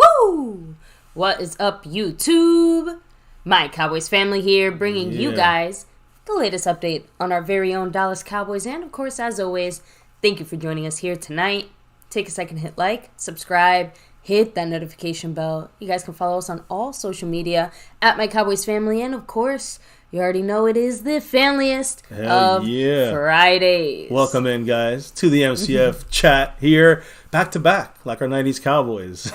Woo! What is up, YouTube? My Cowboys family here, bringing you guys the latest update on our very own Dallas Cowboys. And, of course, as always, thank you for joining us here tonight. Take a second, hit like, subscribe, hit that notification bell. You guys can follow us on all social media at MyCowboysFamily. And, of course, you already know it is the familiest of Fridays. Welcome in, guys, to the MCF chat here, back to back, like our 90s Cowboys,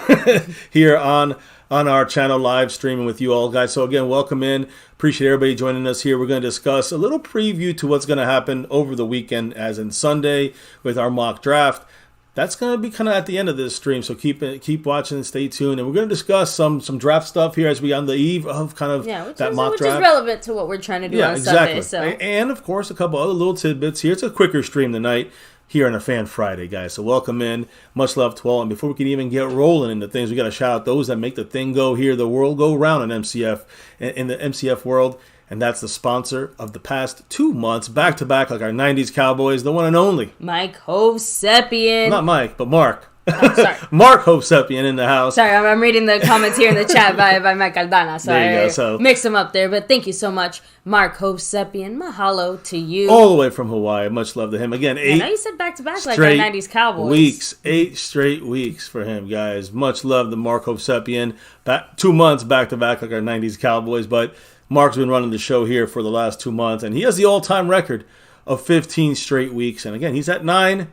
here on our channel, live streaming with you all, guys. So, again, welcome in. Appreciate everybody joining us here. We're going to discuss a little preview to what's going to happen over the weekend, as in Sunday, with our mock draft. That's going to be kind of at the end of this stream, so keep watching and stay tuned. And we're going to discuss some draft stuff here as we on the eve of kind of that mock draft. Which is relevant to what we're trying to do on Sunday. So. And, of course, a couple other little tidbits here. It's a quicker stream tonight here on a Fan Friday, guys. So welcome in. Much love to all. And before we can even get rolling into things, we got to shout out those that make the thing go here, the world go round in MCF, in the MCF world. And that's the sponsor of the past 2 months, back-to-back, like our 90s Cowboys, the one and only. Mike Hovsepian. Not Mike, but Mark. Oh, sorry. Mark Hovsepian in the house. Sorry, I'm reading the comments here in the chat by Mike Aldana, so I mix them up there. But thank you so much, Mark Hovsepian. Mahalo to you. All the way from Hawaii. Much love to him. Again, I know you said back-to-back like our 90s Cowboys. 8 straight weeks for him, guys. Much love to Mark Hovsepian. 2 months back-to-back like our 90s Cowboys, but Mark's been running the show here for the last 2 months, and he has the all-time record of 15 straight weeks. And again, he's at 9.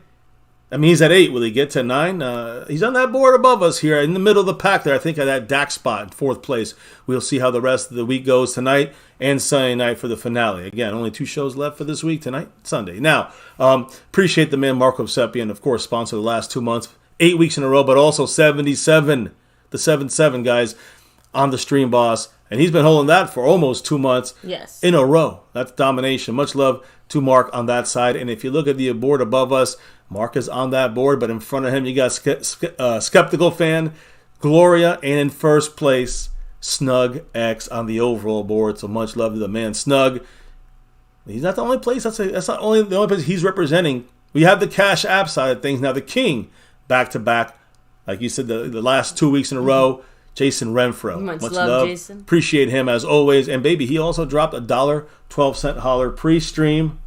I mean, he's at 8. Will he get to 9? He's on that board above us here in the middle of the pack there. I think at that DAC spot in 4th place. We'll see how the rest of the week goes tonight and Sunday night for the finale. Again, only 2 shows left for this week, tonight, Sunday. Now, appreciate the man Mark Hovsepian, of course, sponsor the last 2 months, 8 weeks in a row, but also 77, the 7-7, guys, on the Stream Boss. And he's been holding that for almost 2 months in a row. That's domination. Much love to Mark on that side. And if you look at the board above us, Mark is on that board. But in front of him, you got Skeptical Fan, Gloria, and in first place, Snug X on the overall board. So much love to the man, Snug. He's not the only place. That's not only the only place he's representing. We have the Cash App side of things. Now the King, back-to-back, like you said, the last 2 weeks in a row. Jason Renfro. Much love, Jason. Appreciate him as always. And baby, he also dropped a $1.12 holler pre-stream.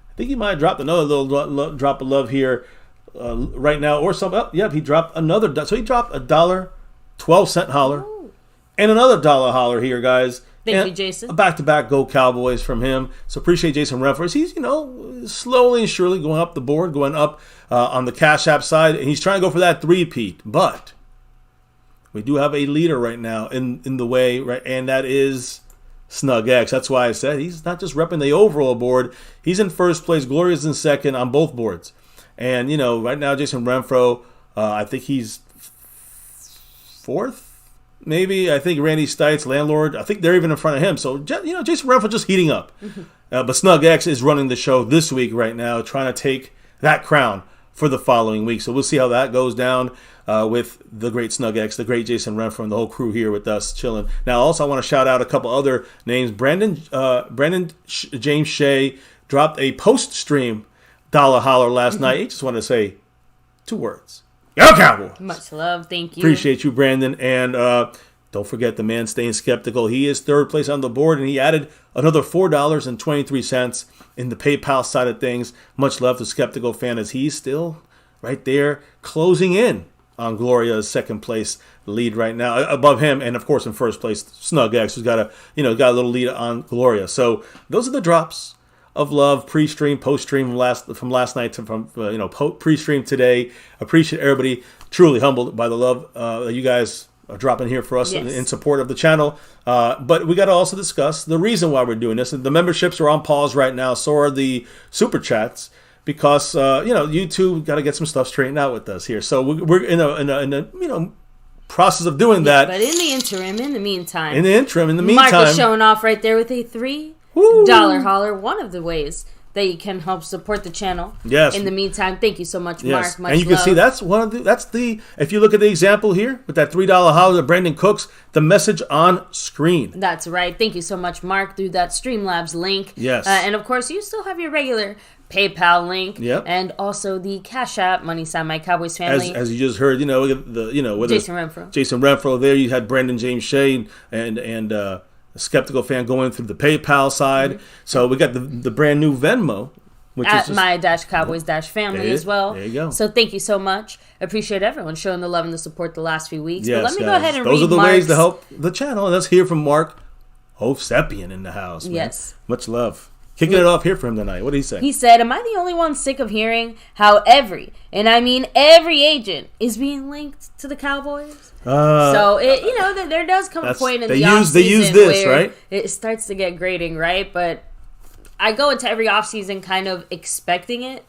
I think he might have dropped another little drop of love here right now, or something. Oh, yep, he dropped another. So he dropped a $1.12 holler. Ooh. And another dollar holler here, guys. Thank you, Jason. A back-to-back Go Cowboys from him. So appreciate Jason Renfro. He's slowly and surely going up the board, going up on the Cash App side, and he's trying to go for that three-peat. But we do have a leader right now in the way, right, and that is Snug X. That's why I said he's not just repping the overall board. He's in first place. Gloria's in second on both boards. And, right now, Jason Renfro, I think he's 4th, maybe. I think Randy Stites, Landlord, I think they're even in front of him. So, Jason Renfro just heating up. But Snug X is running the show this week right now, trying to take that crown for the following week. So we'll see how that goes down with the great Snug X, the great Jason Renfro, and the whole crew here with us chilling. Now, also, I want to shout out a couple other names. Brandon James Shea dropped a post-stream dollar holler last night. He just wanted to say 2 words. Go Cowboys! Much love. Thank you. Appreciate you, Brandon. And don't forget the man staying skeptical. He is 3rd place on the board, and he added another $4.23 in the PayPal side of things. Much love to Skeptical Fan, as he's still right there closing in on Gloria's 2nd place lead right now, above him, and of course in first place Snug X, who's got a little lead on Gloria. So those are the drops of love, pre-stream, post-stream from last night to pre-stream today. Appreciate everybody. Truly humbled by the love that you guys are dropping here for us in support of the channel. But we got to also discuss the reason why we're doing this. And the memberships are on pause right now. So are the super chats, because YouTube got to get some stuff straightened out with us here. So we're in a process of doing that. But in the interim, in the meantime, Mark was showing off right there with a $3 holler. One of the ways that you can help support the channel. Yes. In the meantime, thank you so much, Mark. Much and you can see that's the if you look at the example here with that $3 holiday Brandon Cooks, the message on screen. That's right. Thank you so much, Mark, through that Streamlabs link. Yes. And of course, you still have your regular PayPal link. Yep. And also the Cash App, money sign My Cowboys Family. As you just heard, whether Jason Renfro. Jason Renfro there, you had Brandon James Shea and a skeptical fan going through the PayPal side. Mm-hmm. So we got the brand new Venmo, which at is My-Cowboys-Family as well. There you go. So thank you so much. Appreciate everyone showing the love and the support the last few weeks. Yes, but let me guys. go ahead and Those read are the Mark's. ways to help the channel. Let's hear from Mark Hovsepian in the house. Man. Yes. Much love. Kicking it off here for him tonight. What did he say? He said, am I the only one sick of hearing how every agent is being linked to the Cowboys? So, there does come a point in the offseason they use this, where right? it starts to get grating, right? But I go into every offseason kind of expecting it.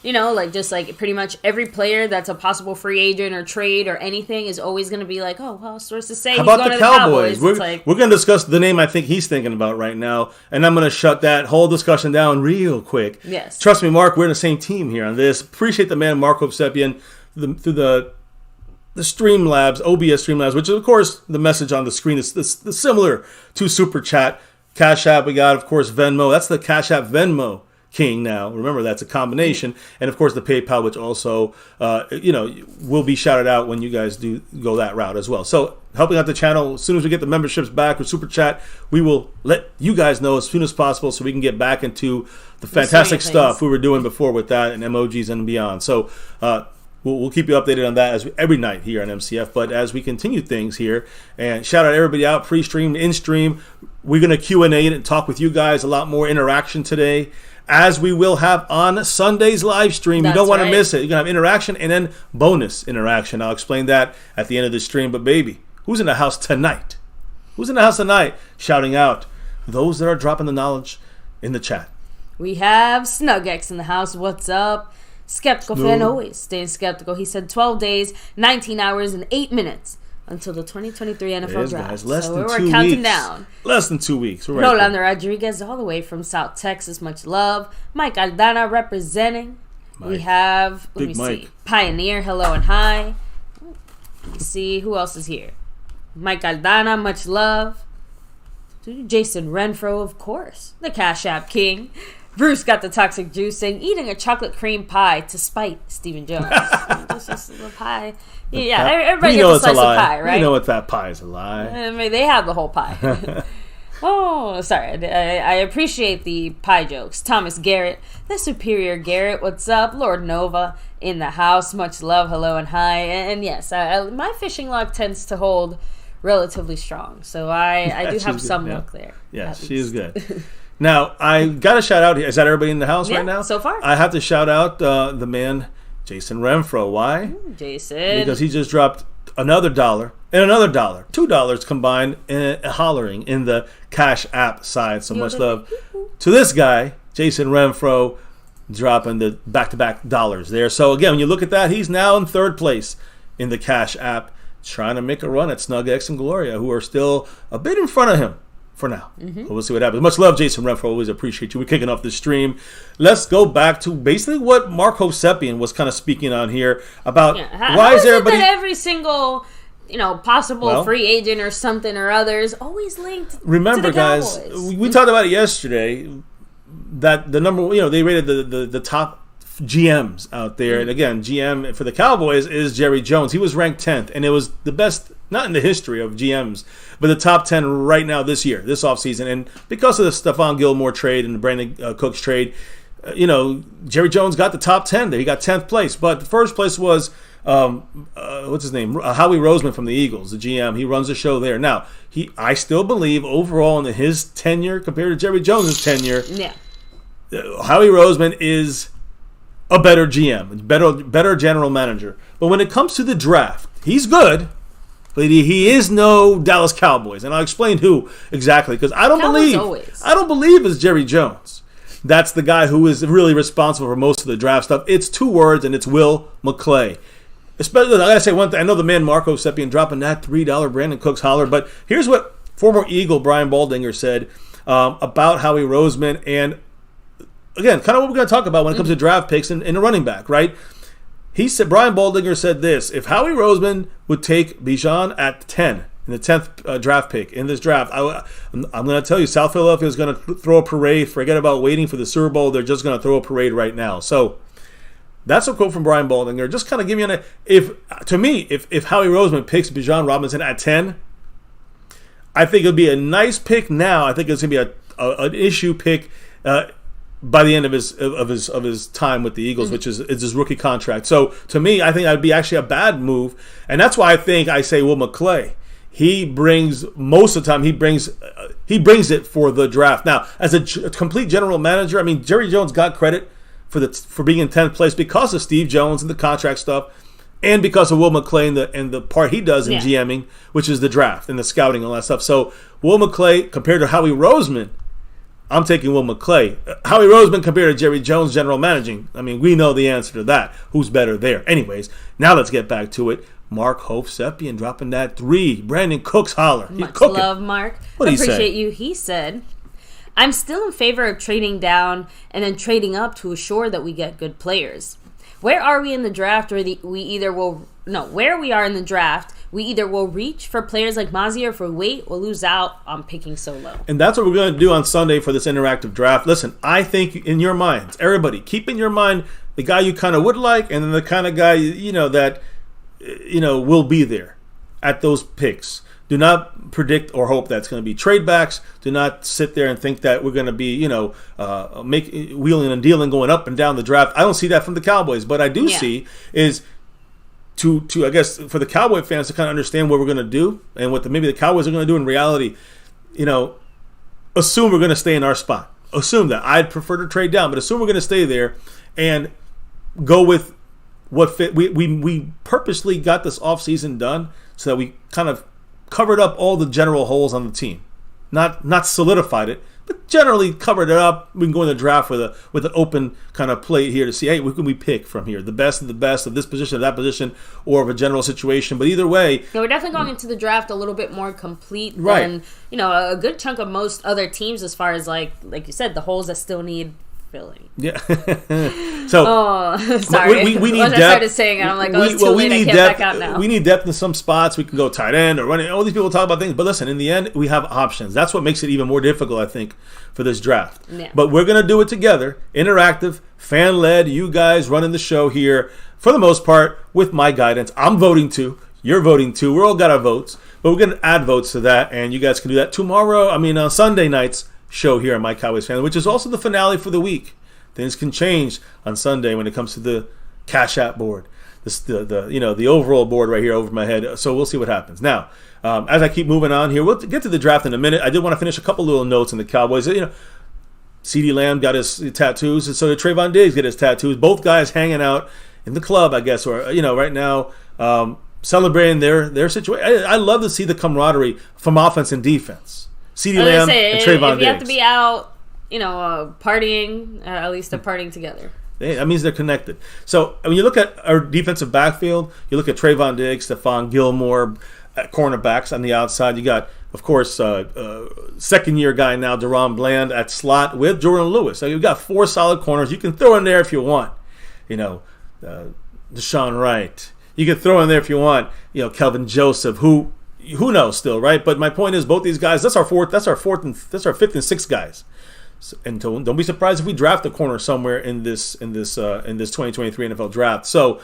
Just pretty much every player that's a possible free agent or trade or anything is always going to be like, oh, well, sources say How he's about going the to the Cowboys? Cowboys. We're going to discuss the name I think he's thinking about right now, and I'm going to shut that whole discussion down real quick. Yes. Trust me, Mark, we're in the same team here on this. Appreciate the man, Mark Hovsepian, through the Streamlabs, OBS Streamlabs, which is, of course, the message on the screen is similar to Super Chat. Cash App, we got, of course, Venmo. That's the Cash App Venmo king now. Remember, that's a combination. And, of course, the PayPal, which also, will be shouted out when you guys do go that route as well. So, helping out the channel, as soon as we get the memberships back with Super Chat, we will let you guys know as soon as possible so we can get back into the fantastic stuff we were doing before with that and emojis and beyond. So, we'll keep you updated on that every night here on MCF. But as we continue things here, and shout out everybody out, pre-stream, in-stream, we're going to Q&A and talk with you guys, a lot more interaction today, as we will have on Sunday's live stream. You don't want to miss it. You're going to have interaction and then bonus interaction. I'll explain that at the end of the stream. But baby, who's in the house tonight? Who's in the house tonight shouting out those that are dropping the knowledge in the chat? We have SnugX in the house. What's up? Skeptical fan always staying skeptical. He said 12 days, 19 hours, and 8 minutes until the 2023 NFL draft. Guys, less so than we're 2 counting weeks. down. Less than 2 weeks. We're Rolando Rodriguez all the way from South Texas. Much love. Mike Aldana representing. Mike. We have, let me see, Pioneer, hello and hi. Let me see, who else is here? Mike Aldana, much love. Jason Renfro, of course. The Cash App King. Bruce got the toxic juice saying, eating a chocolate cream pie to spite Stephen Jones. That's just the pie. Everybody gets a slice of pie, right? You know what that pie is a lie. I mean, they have the whole pie. Oh, sorry. I appreciate the pie jokes. Thomas Garrett, the superior Garrett, what's up? Lord Nova in the house. Much love, hello and hi. And yes, my fishing luck tends to hold relatively strong. So I do have some luck there. Yeah, she is good. Now, I got to shout out here. Is that everybody in the house right now? So far. I have to shout out the man, Jason Renfro. Why? Jason. Because he just dropped another $1 and another $1. $2 combined hollering in the Cash App side. So much love to this guy, Jason Renfro, dropping the back-to-back dollars there. So, again, when you look at that, he's now in third place in the Cash App, trying to make a run at SnugX and Gloria, who are still a bit in front of him. For now. But we'll see what happens. Much love, Jason Renfro. Always appreciate you. We're kicking off the stream. Let's go back to basically what Mark Hovsepian was kind of speaking on here about why is everybody... that every single, possible free agent or something or other is always linked remember, to the guys, Cowboys? we talked about it yesterday, that the number, they rated the top GMs out there. And again, GM for the Cowboys is Jerry Jones. He was ranked 10th, and it was the best, not in the history of GMs, but the top 10 right now this year, this offseason. And because of the Stephon Gilmore trade and the Brandon Cooks trade, Jerry Jones got the top 10 there. He got 10th place. But the first place was, what's his name? Howie Roseman from the Eagles, the GM. He runs the show there. Now, I still believe overall in his tenure compared to Jerry Jones' tenure, Howie Roseman is a better GM, better general manager. But when it comes to the draft, he's good. But he is no Dallas Cowboys, and I'll explain who exactly, because I don't believe it's Jerry Jones. That's the guy who is really responsible for most of the draft stuff. It's two words, and it's Will McClay. Especially, I gotta say one thing. I know the man Mark Hovsepian dropping that $3 Brandon Cooks holler, but here's what former Eagle Brian Baldinger said about Howie Roseman and again, kind of what we're going to talk about when it comes to draft picks and a running back, right? He said, Brian Baldinger said this: if Howie Roseman would take Bijan at 10 in the 10th draft pick in this draft, I'm going to tell you, South Philadelphia is going to throw a parade. Forget about waiting for the Super Bowl; they're just going to throw a parade right now. So that's a quote from Brian Baldinger. Just kind of give you if Howie Roseman picks Bijan Robinson at 10, I think it'll be a nice pick. Now I think it's going to be an issue pick. By the end of his time with the Eagles, which is his rookie contract. So to me, I think that would be actually a bad move, and that's why I say Will McClay. He brings most of the time. He brings it for the draft. Now, as a complete general manager, I mean, Jerry Jones got credit for being in 10th place because of Steve Jones and the contract stuff, and because of Will McClay and the part he does in GMing, which is the draft and the scouting and all that stuff. So Will McClay compared to Howie Roseman, I'm taking Will McClay. Howie Roseman compared to Jerry Jones, general managing. I mean, we know the answer to that. Who's better there? Anyways, now let's get back to it. Mark Hovsepian dropping that 3. Brandon Cooks holler. He's Much cooking. love, Mark. What did he say? Appreciate you. He said, I'm still in favor of trading down and then trading up to assure that we get good players. Where are we in the draft? Where we are in the draft, we either will reach for players like Mazia, or if we wait, we'll lose out on picking so low. And that's what we're going to do on Sunday for this interactive draft. Listen, I think in your minds, everybody, keep in your mind the guy you kind of would like, and then the kind of guy that will be there at those picks. Do not predict or hope that's going to be trade backs. Do not sit there and think that we're going to be, wheeling and dealing, going up and down the draft. I don't see that from the Cowboys. But I do see is to I guess for the Cowboy fans to kind of understand what we're going to do and what maybe the Cowboys are going to do in reality. Assume we're going to stay in our spot. Assume that. I'd prefer to trade down, but assume we're going to stay there and go with what fit. We purposely got this offseason done so that we kind of covered up all the general holes on the team. Not solidified it, but generally covered it up. We can go in the draft with an open kind of plate here to see, hey, what can we pick from here? The best of this position, of that position, or of a general situation. But either way, we're definitely going into the draft a little bit more complete than a good chunk of most other teams, as far as like you said, the holes that still need filling. Yeah. So sorry. We need Once depth. I started saying it, I'm like, it's too late. I can't back out now. We need depth in some spots. We can go tight end or running. All these people talk about things, but listen, in the end, we have options. That's what makes it even more difficult, I think, for this draft. Yeah. But we're going to do it together, interactive, fan-led. You guys running the show here for the most part with my guidance. I'm voting too. You're voting too. We're all got our votes, but we're going to add votes to that, and you guys can do that tomorrow. On Sunday nights show here at My Cowboys Family, which is also the finale for the week. Things can change on Sunday when it comes to the Cash App board, the overall board right here over my head. So we'll see what happens. Now, as I keep moving on here, we'll get to the draft in a minute. I did want to finish a couple little notes on the Cowboys. CeeDee Lamb got his tattoos, and so did Trayvon Diggs get his tattoos. Both guys hanging out in the club, I guess, or right now celebrating their situation. I love to see the camaraderie from offense and defense. CeeDee Lamb and Trayvon Diggs. If you have to be out, partying, at least they're partying together. That means they're connected. So when you look at our defensive backfield, you look at Trayvon Diggs, Stephon Gilmore, at cornerbacks on the outside. You got, of course, second-year guy now, Deron Bland at slot with Jordan Lewis. So you've got 4 solid corners. You can throw in there if you want. Deshaun Wright. You can throw in there if you want. Kelvin Joseph, who knows still, right? But my point is, both these guys. That's our fifth and sixth guys. And don't be surprised if we draft a corner somewhere in this 2023 NFL draft. So,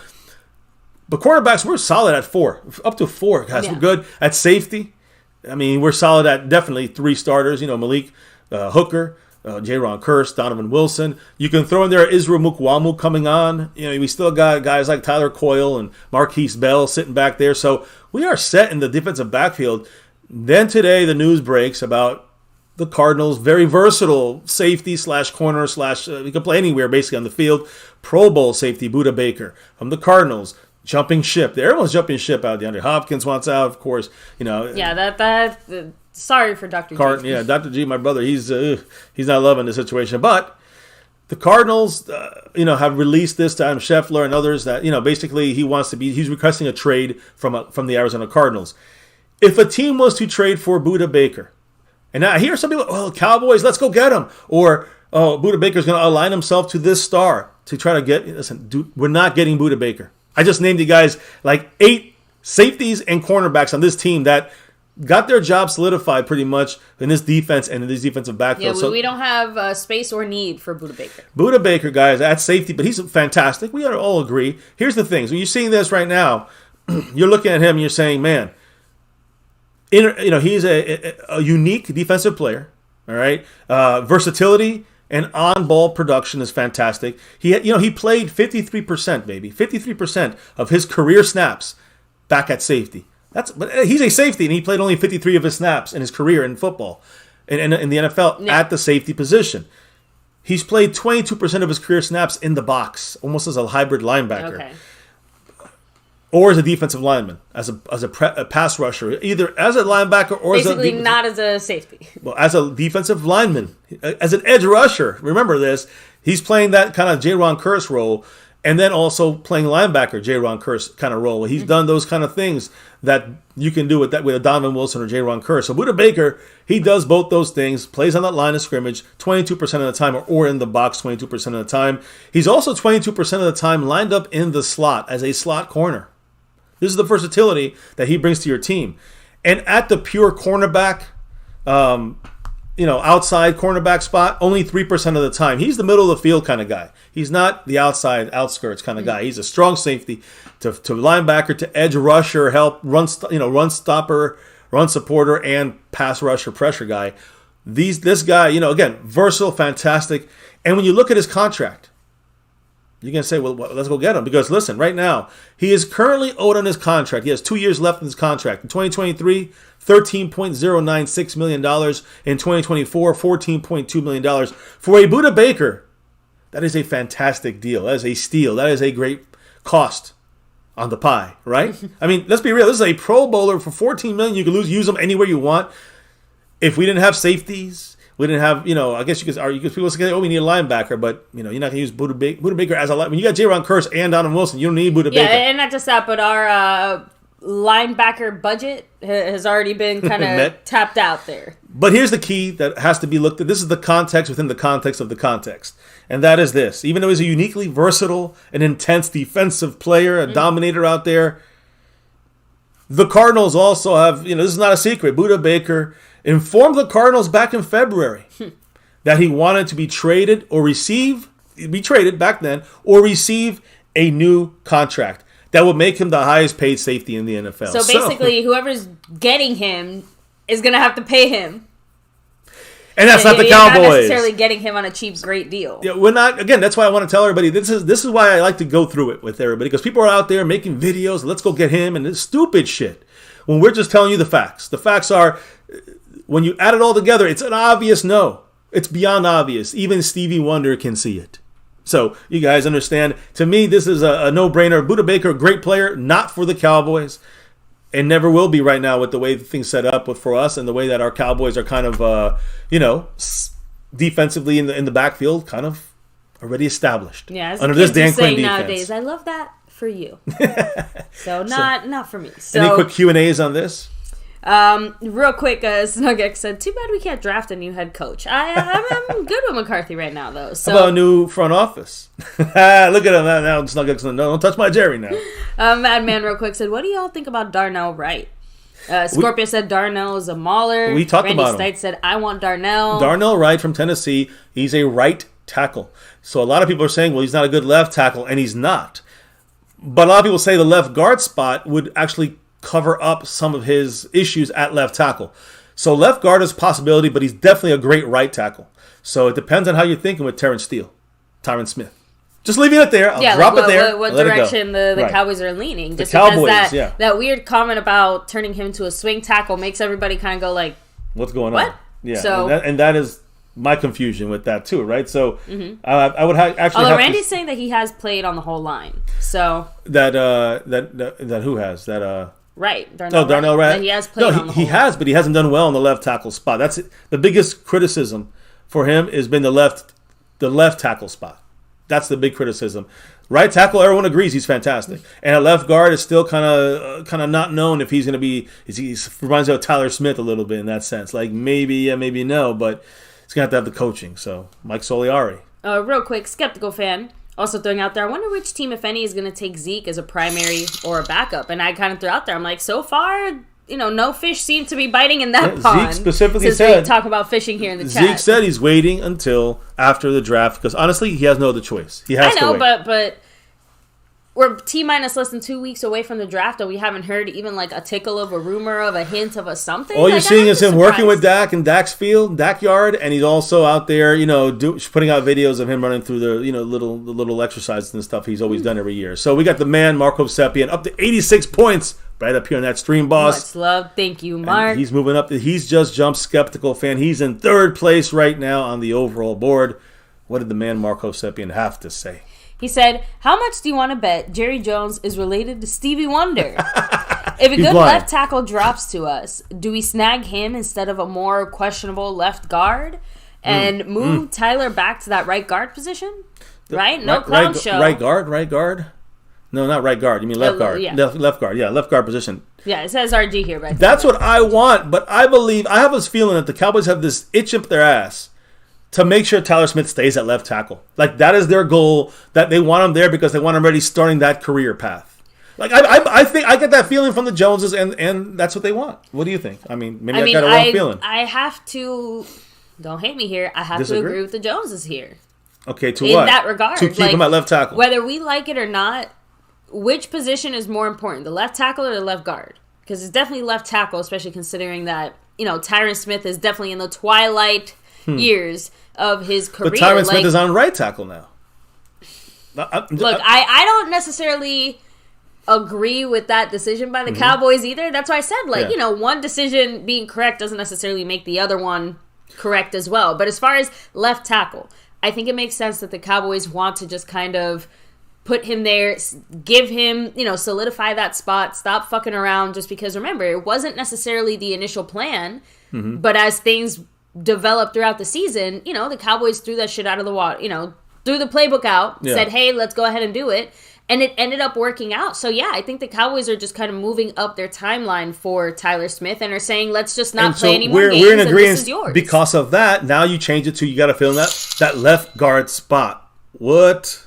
but quarterbacks, we're solid at 4, up to 4 guys. Yeah. We're good at safety. We're solid at definitely 3 starters. Malik Hooker, Jaron Kearse, Donovan Wilson. You can throw in there Israel Mukwamu coming on. We still got guys like Tyler Coyle and Marquise Bell sitting back there. So we are set in the defensive backfield. Then today the news breaks about the Cardinals, very versatile safety / corner / we can play anywhere basically on the field. Pro Bowl safety Budda Baker from the Cardinals, jumping ship. Everyone's jumping ship out. DeAndre Hopkins wants out, of course. Yeah, sorry for Dr. G. Yeah, Dr. G, my brother, he's not loving the situation. But the Cardinals, have released this to Adam Scheffler and others that basically he's requesting a trade from the Arizona Cardinals. If a team was to trade for Budda Baker, And now I hear some people, oh, Cowboys, let's go get him. Or, oh, Budda Baker's going to align himself to this star to try to get. Listen, dude, we're not getting Budda Baker. I just named you guys like 8 safeties and cornerbacks on this team that got their job solidified pretty much in this defense and in this defensive backfield. Yeah, we don't have space or need for Budda Baker. Budda Baker, guys, at safety, but he's fantastic. We all agree. Here's the thing. So you're seeing this right now. You're looking at him and you're saying, man, he's a unique defensive player. All right, versatility and on-ball production is fantastic. He played 53%, baby, 53% of his career snaps back at safety. But he's a safety, and he played only 53 of his snaps in his career in football, in the NFL at the safety position. He's played 22% of his career snaps in the box, almost as a hybrid linebacker. Okay. Or as a defensive lineman, as a pass rusher, either as a linebacker or basically not as a safety. Well, as a defensive lineman, as an edge rusher. Remember this. He's playing that kind of J-Ron Curse role, and then also playing linebacker J-Ron Curse kind of role. He's done those kind of things that you can do with a Donovan Wilson or J-Ron Curse. So Budda Baker, he does both those things, plays on that line of scrimmage 22% of the time or in the box 22% of the time. He's also 22% of the time lined up in the slot as a slot corner. This is the versatility that he brings to your team. And at the pure cornerback, outside cornerback spot, only 3% of the time. He's the middle of the field kind of guy. He's not the outside outskirts kind of guy. He's a strong safety to linebacker, to edge rusher, help run stopper, run supporter, and pass rusher pressure guy. This guy, again, versatile, fantastic. And when you look at his contract, you're going to say, well, let's go get him. Because, listen, right now, he is currently owed on his contract. He has 2 years left in his contract. In 2023, $13.096 million. In 2024, $14.2 million. For a Budda Baker, that is a fantastic deal. That is a steal. That is a great cost on the pie, right? I mean, let's be real. This is a Pro Bowler for $14 million. You can use him anywhere you want. If we didn't have safeties, we didn't have, I guess people say, oh, we need a linebacker, but, you're not going to use Budda Baker as a linebacker. When you got J-Ron Curse and Donovan Wilson, you don't need Budda Baker. Yeah, and not just that, but our linebacker budget has already been kind of tapped out there. But here's the key that has to be looked at. This is the context within the context of the context. And that is this. Even though he's a uniquely versatile and intense defensive player, a dominator out there, the Cardinals also have, this is not a secret, Budda Baker informed the Cardinals back in February that he wanted to be traded back then, or receive a new contract that would make him the highest paid safety in the NFL. So basically, whoever's getting him is going to have to pay him. And that's not the Cowboys. Not necessarily getting him on a cheap, great deal. Yeah, we're not. Again, that's why I want to tell everybody. This is why I like to go through it with everybody, because people are out there making videos. Let's go get him and this stupid shit. When we're just telling you the facts. The facts are, when you add it all together, it's an obvious no. It's beyond obvious. Even Stevie Wonder can see it. So you guys understand. To me, this is a no-brainer. Budda Baker, great player, not for the Cowboys, and never will be right now with the way things set up for us and the way that our Cowboys are kind of, defensively in the backfield, kind of already established. Yeah, as under this Dan Quinn defense. Nowadays, I love that for you. Not for me. So, any quick Q&As on this? Real quick, Snuggex said, too bad we can't draft a new head coach. I'm good with McCarthy right now, though. So. How about a new front office? Look at him now. Snuggex, no, don't touch my Jerry now. Madman real quick said, what do y'all think about Darnell Wright? Scorpio said Darnell is a mauler. We talked Randy about him. Stites said, I want Darnell. Darnell Wright from Tennessee. He's a right tackle. So a lot of people are saying, well, he's not a good left tackle, and he's not. But a lot of people say the left guard spot would actually cover up some of his issues at left tackle. So left guard is a possibility, but he's definitely a great right tackle. So it depends on how you're thinking with Tyron Smith. Just leaving it there. I'll drop it there. What direction the Cowboys are leaning. Just Cowboys, because that weird comment about turning him to a swing tackle makes everybody kind of go like, what's going on? What? Yeah, so, and that is my confusion with that too, right? So I would actually. Although Randy's saying that he has played on the whole line, so that who has that right? Darnell Wright. He has played. No, he has, but he hasn't done well on the left tackle spot. That's it. The biggest criticism for him has been the left tackle spot. That's the big criticism. Right tackle, everyone agrees he's fantastic. And at left guard is still kind of not known if he's going to be. He reminds me of Tyler Smith a little bit in that sense. Like maybe yeah, maybe no, but he's going to have the coaching. So Mike Soliari. Real quick, skeptical fan also throwing out there, I wonder which team, if any, is going to take Zeke as a primary or a backup. And I kind of threw out there, I'm like, so far, no fish seem to be biting in that pond. Zeke specifically since said, we talk about fishing here in the chat. Zeke said he's waiting until after the draft because honestly, he has no other choice. He has to wait. but we're T-minus less than 2 weeks away from the draft, and we haven't heard even like a tickle of a rumor of a hint of a something. All you're seeing is him working with Dak in Dak's yard, and he's also out there, putting out videos of him running through the, the little exercises and stuff he's always done every year. So we got the man, Marco Sepien, up to 86 points right up here on that stream, boss. Much love. Thank you, Mark. And he's moving up. He's just jumped skeptical fan. He's in third place right now on the overall board. What did the man, Marco Sepien, have to say? He said, how much do you want to bet Jerry Jones is related to Stevie Wonder? If a good left tackle drops to us, do we snag him instead of a more questionable left guard and move Tyler back to that right guard position? Right? No clown show. Right guard? No, not right guard. You mean left guard. Yeah. Left guard. Yeah, left guard position. Yeah, it says RG here. Right. That's what I want, but I have this feeling that the Cowboys have this itch up their ass to make sure Tyler Smith stays at left tackle. Like, that is their goal, that they want him there because they want him already starting that career path. Like, I think I get that feeling from the Joneses, and that's what they want. What do you think? I mean, maybe I got a wrong feeling. I have to, don't hate me here, I have to agree with the Joneses here. Okay, to in what? In that regard. To keep him at left tackle. Whether we like it or not, which position is more important, the left tackle or the left guard? Because it's definitely left tackle, especially considering that, Tyron Smith is definitely in the twilight years of his career. But Tyron Smith is on right tackle now. Look, I don't necessarily agree with that decision by the Cowboys either. That's why I said, one decision being correct doesn't necessarily make the other one correct as well. But as far as left tackle, I think it makes sense that the Cowboys want to just kind of put him there, give him, solidify that spot, stop fucking around, just because, remember, it wasn't necessarily the initial plan, but as things developed throughout the season, the Cowboys threw that shit out of the water, threw the playbook out, said, hey, let's go ahead and do it, and it ended up working out. So, yeah, I think the Cowboys are just kind of moving up their timeline for Tyler Smith and are saying, let's just not play any more games, we're in agreement. This is yours. Because of that, now you change it to you got to fill in that left guard spot. What?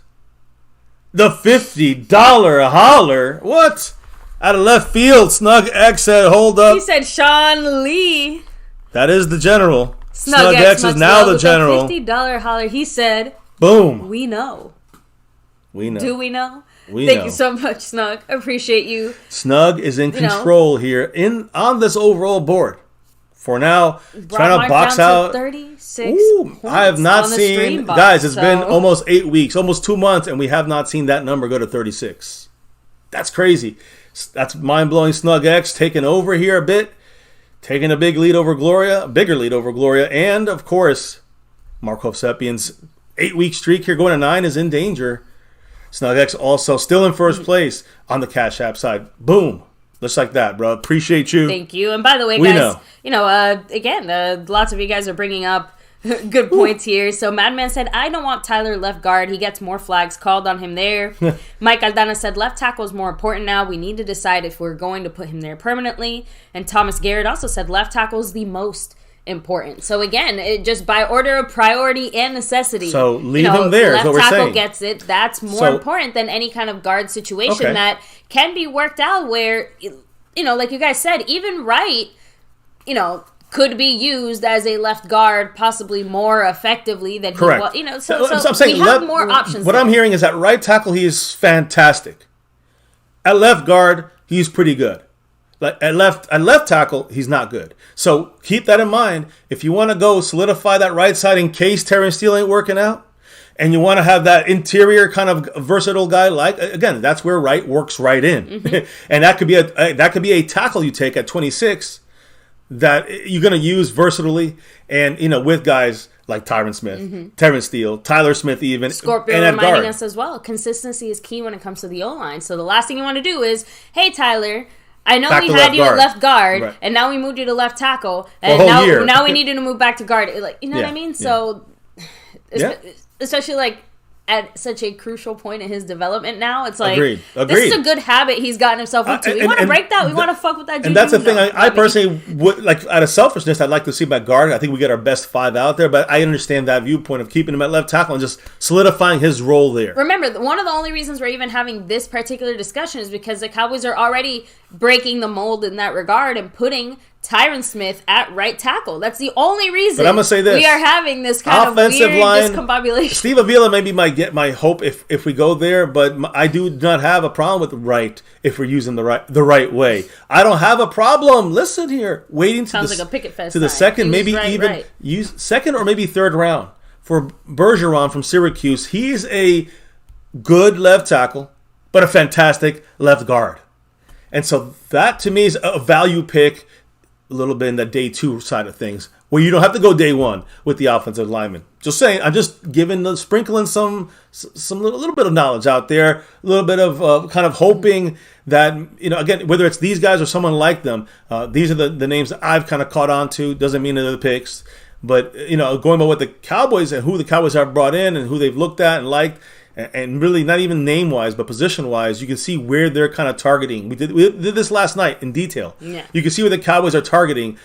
The $50 holler? What? Out of left field, Snug X said, hold up. He said Sean Lee. That is the general. Snug X is now the general. $50 holler. He said, boom. We know. We know. Do we know? Thank you so much, Snug. Appreciate you. Snug is in control here on this overall board. For now, trying to box out 36. Ooh, I have not seen, guys, it's been almost 8 weeks, almost 2 months, and we have not seen that number go to 36. That's crazy. That's mind-blowing. Snug X taking over here a bit, taking a bigger lead over Gloria, and, of course, Marco Sepien's 8-week streak here going to 9 is in danger. Snug X also still in first place on the Cash App side. Boom. Just like that, bro. Appreciate you. Thank you. And by the way, guys, again, lots of you guys are bringing up good points here. So Madman said, I don't want Tyler left guard. He gets more flags called on him there. Mike Aldana said, left tackle is more important now. We need to decide if we're going to put him there permanently. And Thomas Garrett also said, left tackle is the most important. So again, it just by order of priority and necessity. So leave him there is what we're saying. Left tackle gets it. That's more important than any kind of guard situation that can be worked out where, like you guys said, even Wright, could be used as a left guard possibly more effectively than correct. He was. So I'm saying we have more options. What I'm hearing is that right tackle, he is fantastic. At left guard, he's pretty good. Like at left tackle, he's not good. So keep that in mind. If you want to go solidify that right side in case Terrence Steele ain't working out, and you want to have that interior kind of versatile guy, again, that's where Wright works right in, and that could be a tackle you take at 26 that you're going to use versatilely, and with guys like Tyron Smith, Terrence Steele, Tyler Smith, even Scorpio and reminding us as well. Consistency is key when it comes to the O-line. So the last thing you want to do is, hey Tyler, I know we had you at left guard, and now we moved you to left tackle, and now we need you to move back to guard. What I mean? So, especially at such a crucial point in his development now. It's like, Agreed. This is a good habit he's gotten himself into. We want to break that. We want to fuck with that. And that's the thing. I personally would, like, out of selfishness, I'd like to see him at guard. I think we get our best 5 out there, but I understand that viewpoint of keeping him at left tackle and just solidifying his role there. Remember, one of the only reasons we're even having this particular discussion is because the Cowboys are already breaking the mold in that regard and putting Tyron Smith at right tackle. That's the only reason. But I'm gonna say this: we are having this kind offensive of weird line, discombobulation. Steve Avila maybe might get my hope if we go there, but I do not have a problem with right if we're using the right way. I don't have a problem. Listen here, waiting to sounds like a picket fest to the second, maybe even use second or maybe third round for Bergeron from Syracuse. He's a good left tackle, but a fantastic left guard, and so that to me is a value pick. A little bit in the day 2 side of things, where you don't have to go day 1 with the offensive lineman. Just saying, I'm just sprinkling some little bit of knowledge out there, a little bit of kind of hoping that, again, whether it's these guys or someone like them, these are the names that I've kind of caught on to. Doesn't mean they're the picks, but going by what the Cowboys and who the Cowboys have brought in and who they've looked at and liked. And really, not even name-wise, but position-wise, you can see where they're kind of targeting. We did this last night in detail. Yeah. You can see where the Cowboys are targeting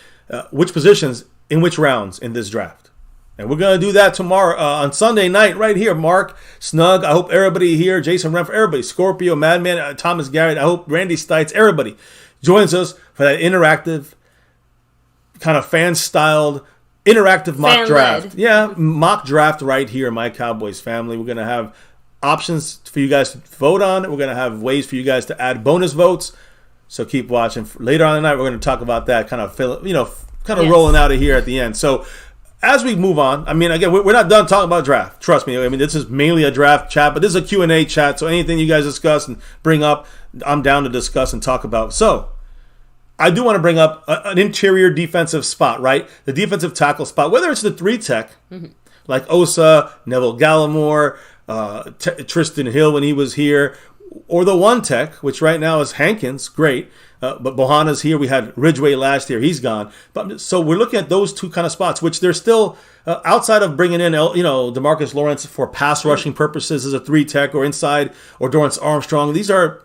which positions in which rounds in this draft. And we're going to do that tomorrow on Sunday night right here. Mark, Snug, I hope everybody here, Jason Renfro, everybody, Scorpio, Madman, Thomas Garrett, I hope Randy Stites, everybody joins us for that interactive, kind of fan-styled, interactive mock draft. Yeah, mock draft right here in My Cowboys Family. We're going to have options for you guys to vote on. We're going to have ways for you guys to add bonus votes. So keep watching. Later on tonight, we're going to talk about that, kind of rolling out of here at the end. So as we move on, I mean, again, we're not done talking about draft. Trust me. I mean, this is mainly a draft chat, but this is a Q&A chat. So anything you guys discuss and bring up, I'm down to discuss and talk about. So I do want to bring up an interior defensive spot, right? The defensive tackle spot, whether it's the 3-tech, like Osa, Neville Gallimore, Tristan Hill when he was here, or the 1-tech, which right now is Hankins, great, but Bohana's here. We had Ridgway last year, he's gone. But so we're looking at those 2 kind of spots, which they're still outside of bringing in, DeMarcus Lawrence for pass rushing purposes as a 3-tech or inside, or Dorrance Armstrong. These are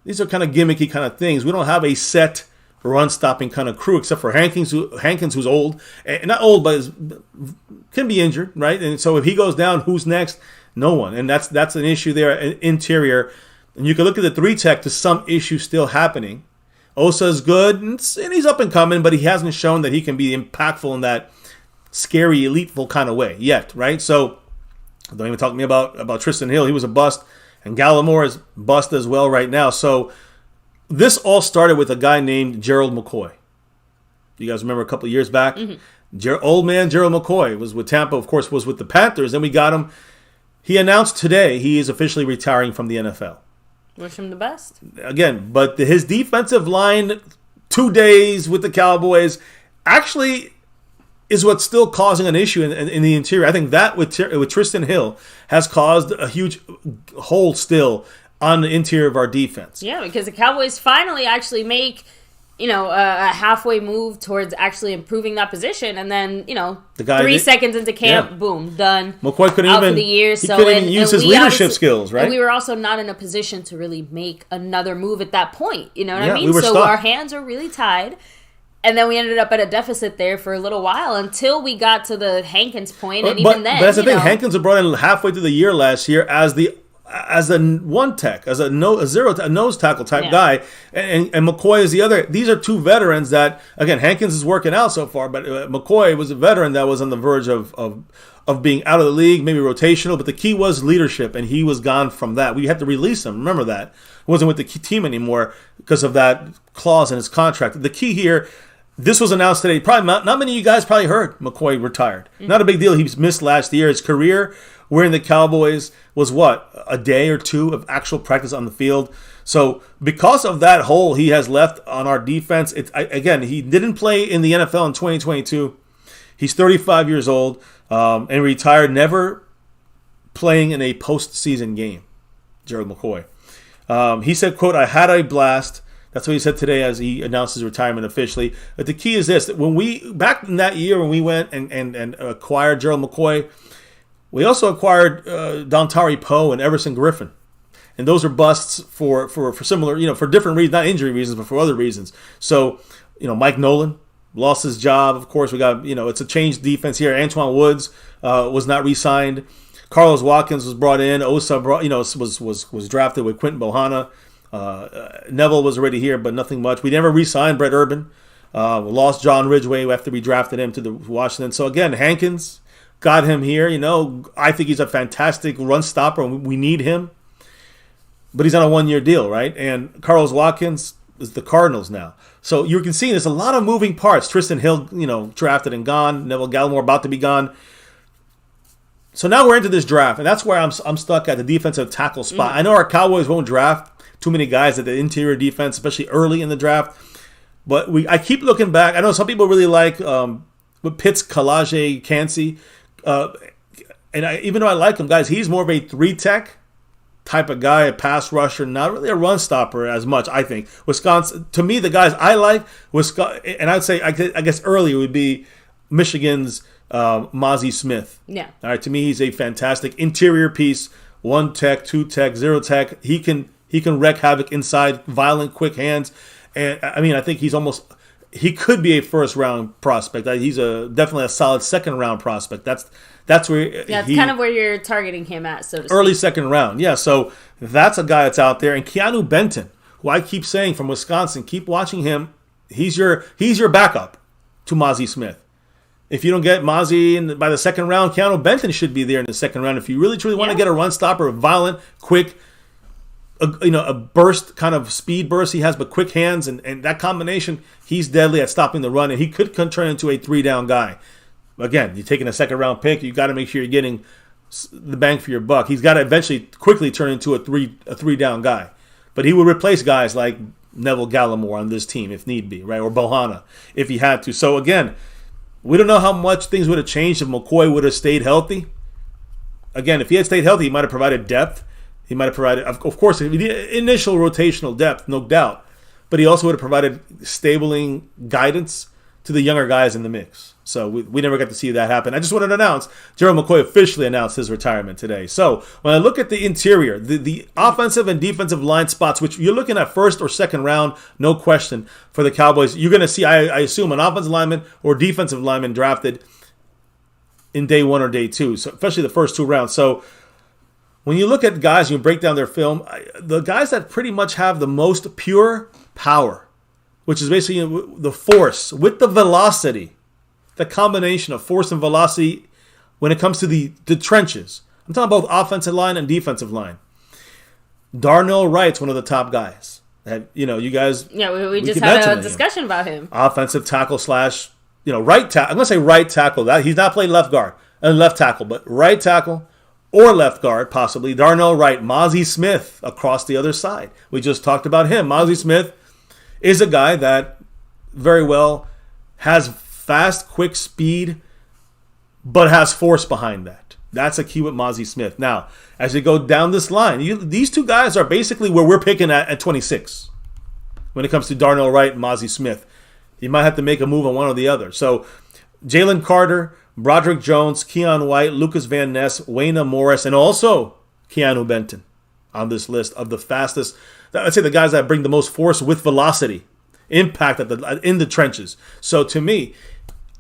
kind of gimmicky kind of things. We don't have a set run stopping kind of crew except for Hankins who's old, and not old, but can be injured, right? And so if he goes down, who's next? No one. And that's an issue there, interior. And you can look at the 3-tech to some issue still happening. Osa's good, and he's up and coming, but he hasn't shown that he can be impactful in that scary, eliteful kind of way yet, right? So don't even talk to me about Tristan Hill. He was a bust, and Gallimore is bust as well right now. So this all started with a guy named Gerald McCoy. You guys remember a couple of years back? Old man Gerald McCoy was with Tampa, of course, was with the Panthers, and we got him. He announced today he is officially retiring from the NFL. Wish him the best. Again, but his defensive line, 2 days with the Cowboys, actually is what's still causing an issue in the interior. I think that with Tristan Hill has caused a huge hole still on the interior of our defense. Yeah, because the Cowboys finally actually make a halfway move towards actually improving that position, and then, the guy 3 seconds into camp, boom, done. McCoy couldn't out even, for the year. He couldn't even use his leadership skills, right? And we were also not in a position to really make another move at that point. You know what I mean? We were so stuck. Our hands were really tied. And then we ended up at a deficit there for a little while until we got to the Hankins point, and even then, but that's the thing. Hankins was brought in halfway through the year last year as a 1-tech, as a nose tackle type guy, and McCoy is the other. These are 2 veterans that, again, Hankins is working out so far, but McCoy was a veteran that was on the verge of being out of the league, maybe rotational, but the key was leadership, and he was gone from that. We had to release him. Remember that. He wasn't with the team anymore because of that clause in his contract. The key here, this was announced today. Probably not many of you guys probably heard McCoy retired. Not a big deal. He missed last year. His career wearing the Cowboys was a day or 2 of actual practice on the field. So because of that hole he has left on our defense, again, he didn't play in the NFL in 2022. He's 35 years old and retired, never playing in a postseason game, Gerald McCoy. He said, quote, "I had a blast." That's what he said today as he announced his retirement officially. But the key is this: that back in that year when we went and acquired Gerald McCoy, We also acquired Dontari Poe and Everson Griffin. And those are busts for similar, for different reasons, not injury reasons, but for other reasons. So, Mike Nolan lost his job. Of course, we got, it's a changed defense here. Antoine Woods was not re-signed. Carlos Watkins was brought in. Osa was drafted with Quentin Bohanna. Neville was already here, but nothing much. We never re-signed Brett Urban. We lost John Ridgway after we drafted him to the Washington. So again, Hankins got him here. I think he's a fantastic run stopper, and we need him. But he's on a one-year deal, right? And Carlos Watkins is the Cardinals now. So you can see there's a lot of moving parts. Tristan Hill, drafted and gone. Neville Gallimore about to be gone. So now we're into this draft, and that's where I'm stuck at the defensive tackle spot. I know our Cowboys won't draft too many guys at the interior defense, especially early in the draft. But I keep looking back. I know some people really like Pitts, Kalaje, Cansey. Even though I like him, guys, he's more of a 3-tech type of guy, a pass rusher, not really a run stopper as much, I think. Wisconsin, to me, the guys I like, and I'd say, I guess early would be Michigan's Mozzie Smith. Yeah. All right, to me, he's a fantastic interior piece, 1-tech, 2-tech, 0-tech. He can wreak havoc inside, violent, quick hands. And I think he could be a first-round prospect. He's definitely a solid second-round prospect. That's where that's kind of where you're targeting him at, so to speak. Early second round, yeah. So that's a guy that's out there. And Keanu Benton, who I keep saying from Wisconsin, keep watching him. He's your backup to Mozzie Smith. If you don't get Mozzie by the second round, Keanu Benton should be there in the second round. If you really truly want to get a run stopper, violent, quick, a burst, kind of speed burst he has, but quick hands, and that combination, he's deadly at stopping the run, and he could turn into a 3-down guy. Again, you're taking a second-round pick. You got to make sure you're getting the bang for your buck. He's got to eventually quickly turn into a 3-down guy. But he would replace guys like Neville Gallimore on this team if need be, right? Or Bohanna if he had to. So again, we don't know how much things would have changed if McCoy would have stayed healthy. Again, if he had stayed healthy, he might have provided depth. He might have provided, of course, initial rotational depth, no doubt. But he also would have provided stabling guidance to the younger guys in the mix. So we never got to see that happen. I just wanted to announce, Gerald McCoy officially announced his retirement today. So when I look at the interior, the offensive and defensive line spots, which you're looking at first or second round, no question, for the Cowboys, you're going to see, I assume, an offensive lineman or defensive lineman drafted in day 1 or day 2, so especially the first 2 rounds. So when you look at guys, you break down their film, the guys that pretty much have the most pure power, which is basically the force with the velocity, the combination of force and velocity when it comes to the trenches. I'm talking both offensive line and defensive line. Darnell Wright's one of the top guys. You guys... Yeah, we just had a discussion about him. Offensive tackle / right tackle. I'm going to say right tackle. That he's not played left guard and left tackle, but right tackle or left guard, possibly. Darnell Wright. Mozzie Smith across the other side. We just talked about him. Mozzie Smith is a guy that very well has fast, quick speed, but has force behind that. That's a key with Mozzie Smith. Now, as you go down this line, these 2 guys are basically where we're picking at 26 when it comes to Darnell Wright and Mozzie Smith. You might have to make a move on one or the other. So, Jalen Carter, Broderick Jones, Keon White, Lucas Van Ness, Wayna Morris, and also Keanu Benton on this list of the fastest. I'd say the guys that bring the most force with velocity, impact in the trenches. So to me,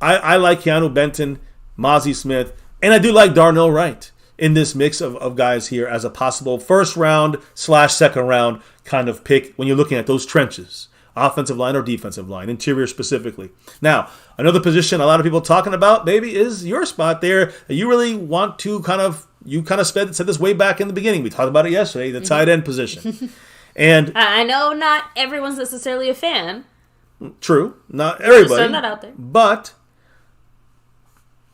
I like Keanu Benton, Mozzie Smith, and I do like Darnell Wright in this mix of guys here as a possible first round / second round kind of pick when you're looking at those trenches. Offensive line or defensive line, interior specifically. Now, another position a lot of people talking about, maybe, is your spot there that you really want to you said this way back in the beginning. We talked about it yesterday, the tight end position. And I know not everyone's necessarily a fan. True, not everybody. Just throwing that out there. But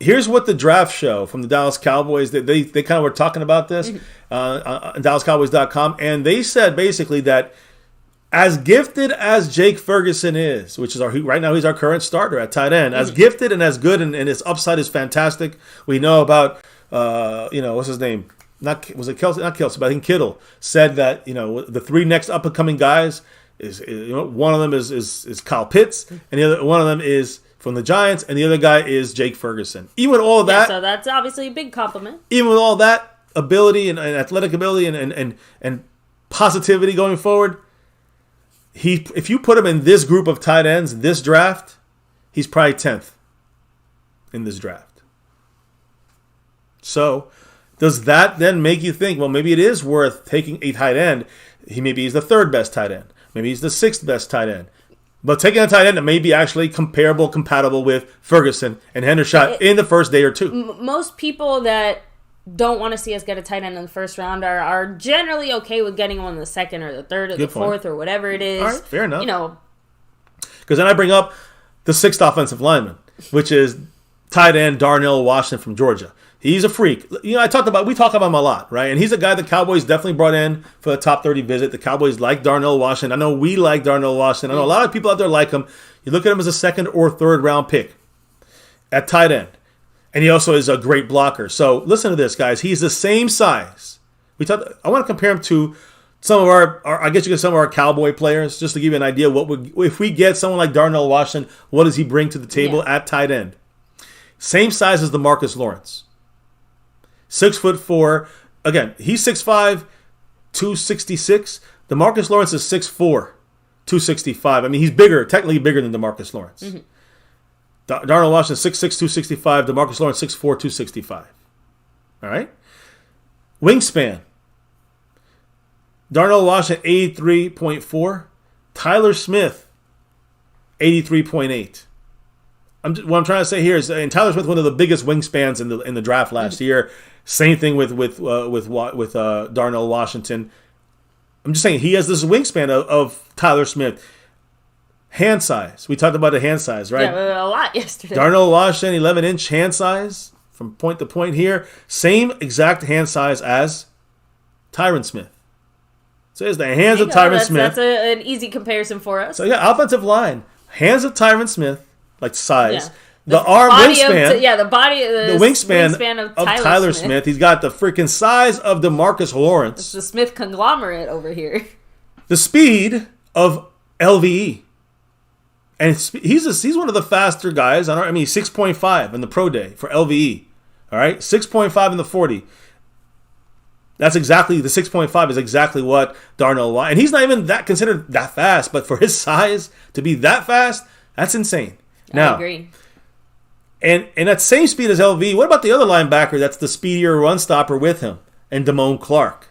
here's what the draft show from the Dallas Cowboys, they kind of were talking about this on DallasCowboys.com, and they said basically that as gifted as Jake Ferguson is, which is right now he's our current starter at tight end, as gifted and as good and his upside is fantastic. We know about what's his name? Was it Kelsey? Not Kelsey, but I think Kittle said that the 3 next up and coming guys is one of them is Kyle Pitts, and the other one of them is from the Giants, and the other guy is Jake Ferguson. Even with all of that, so that's obviously a big compliment. Even with all that ability and athletic ability and positivity going forward, if you put him in this group of tight ends, this draft, he's probably 10th in this draft. So, does that then make you think, well, maybe it is worth taking a tight end? Maybe he's the third best tight end. Maybe he's the sixth best tight end. But taking a tight end that may be actually compatible with Ferguson and Hendershot in the first day or two. Most people that don't want to see us get a tight end in the first round are generally okay with getting one in the second or the third or the fourth or whatever it is. All right, fair enough. You know, because then I bring up the sixth offensive lineman, which is tight end Darnell Washington from Georgia. He's a freak. You know, we talk about him a lot, right? And he's a guy the Cowboys definitely brought in for the top 30 visit. The Cowboys like Darnell Washington. I know we like Darnell Washington. I know a lot of people out there like him. You look at him as a second or third round pick at tight end. And he also is a great blocker. So listen to this, guys. He's the same size. I want to compare him to some of some of our Cowboy players, just to give you an idea. If we get someone like Darnell Washington, what does he bring to the table at tight end? Same size as DeMarcus Lawrence. 6'4". Again, he's 6'5", 266. DeMarcus Lawrence is 6'4", 265. I mean, he's technically bigger than DeMarcus Lawrence. Mm-hmm. Darnell Washington, 6'6", 265. DeMarcus Lawrence, 6'4", 265. All right? Wingspan. Darnell Washington, 83.4. Tyler Smith, 83.8. What I'm trying to say here is, and Tyler Smith, one of the biggest wingspans in the draft last year. Same thing with Darnell Washington. I'm just saying he has this wingspan of Tyler Smith. Hand size. We talked about the hand size, right? Yeah, a lot yesterday. Darnell Washington, 11-inch hand size from point to point here. Same exact hand size as Tyron Smith. So here's the hands of Tyron Smith. That's an easy comparison for us. So yeah, offensive line. Hands of Tyron Smith, like size. Yeah. The arm wingspan. The wingspan of Tyler Smith. He's got the freaking size of DeMarcus Lawrence. It's the Smith conglomerate over here. The speed of LVE. And he's one of the faster guys. He's 6.5 in the pro day for LVE. All right, 6.5 in the 40. That's exactly, the 6.5 is exactly what Darnell Washington. And he's not even considered that fast, but for his size to be that fast, that's insane. Now, I agree. And that same speed as LV, what about the other linebacker that's the speedier run stopper with him? And Damone Clark.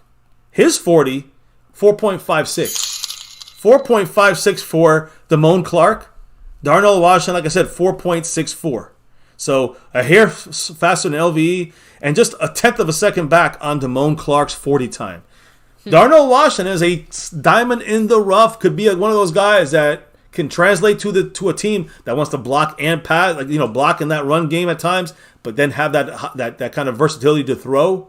His 40, 4.56. 4.56 for Damone Clark. Darnell Washington, like I said, 4.64. So a hair faster than LVE and just a tenth of a second back on Damone Clark's 40 time. Darnell Washington is a diamond in the rough. Could be one of those guys that can translate to a team that wants to block and pass, block in that run game at times, but then have that kind of versatility to throw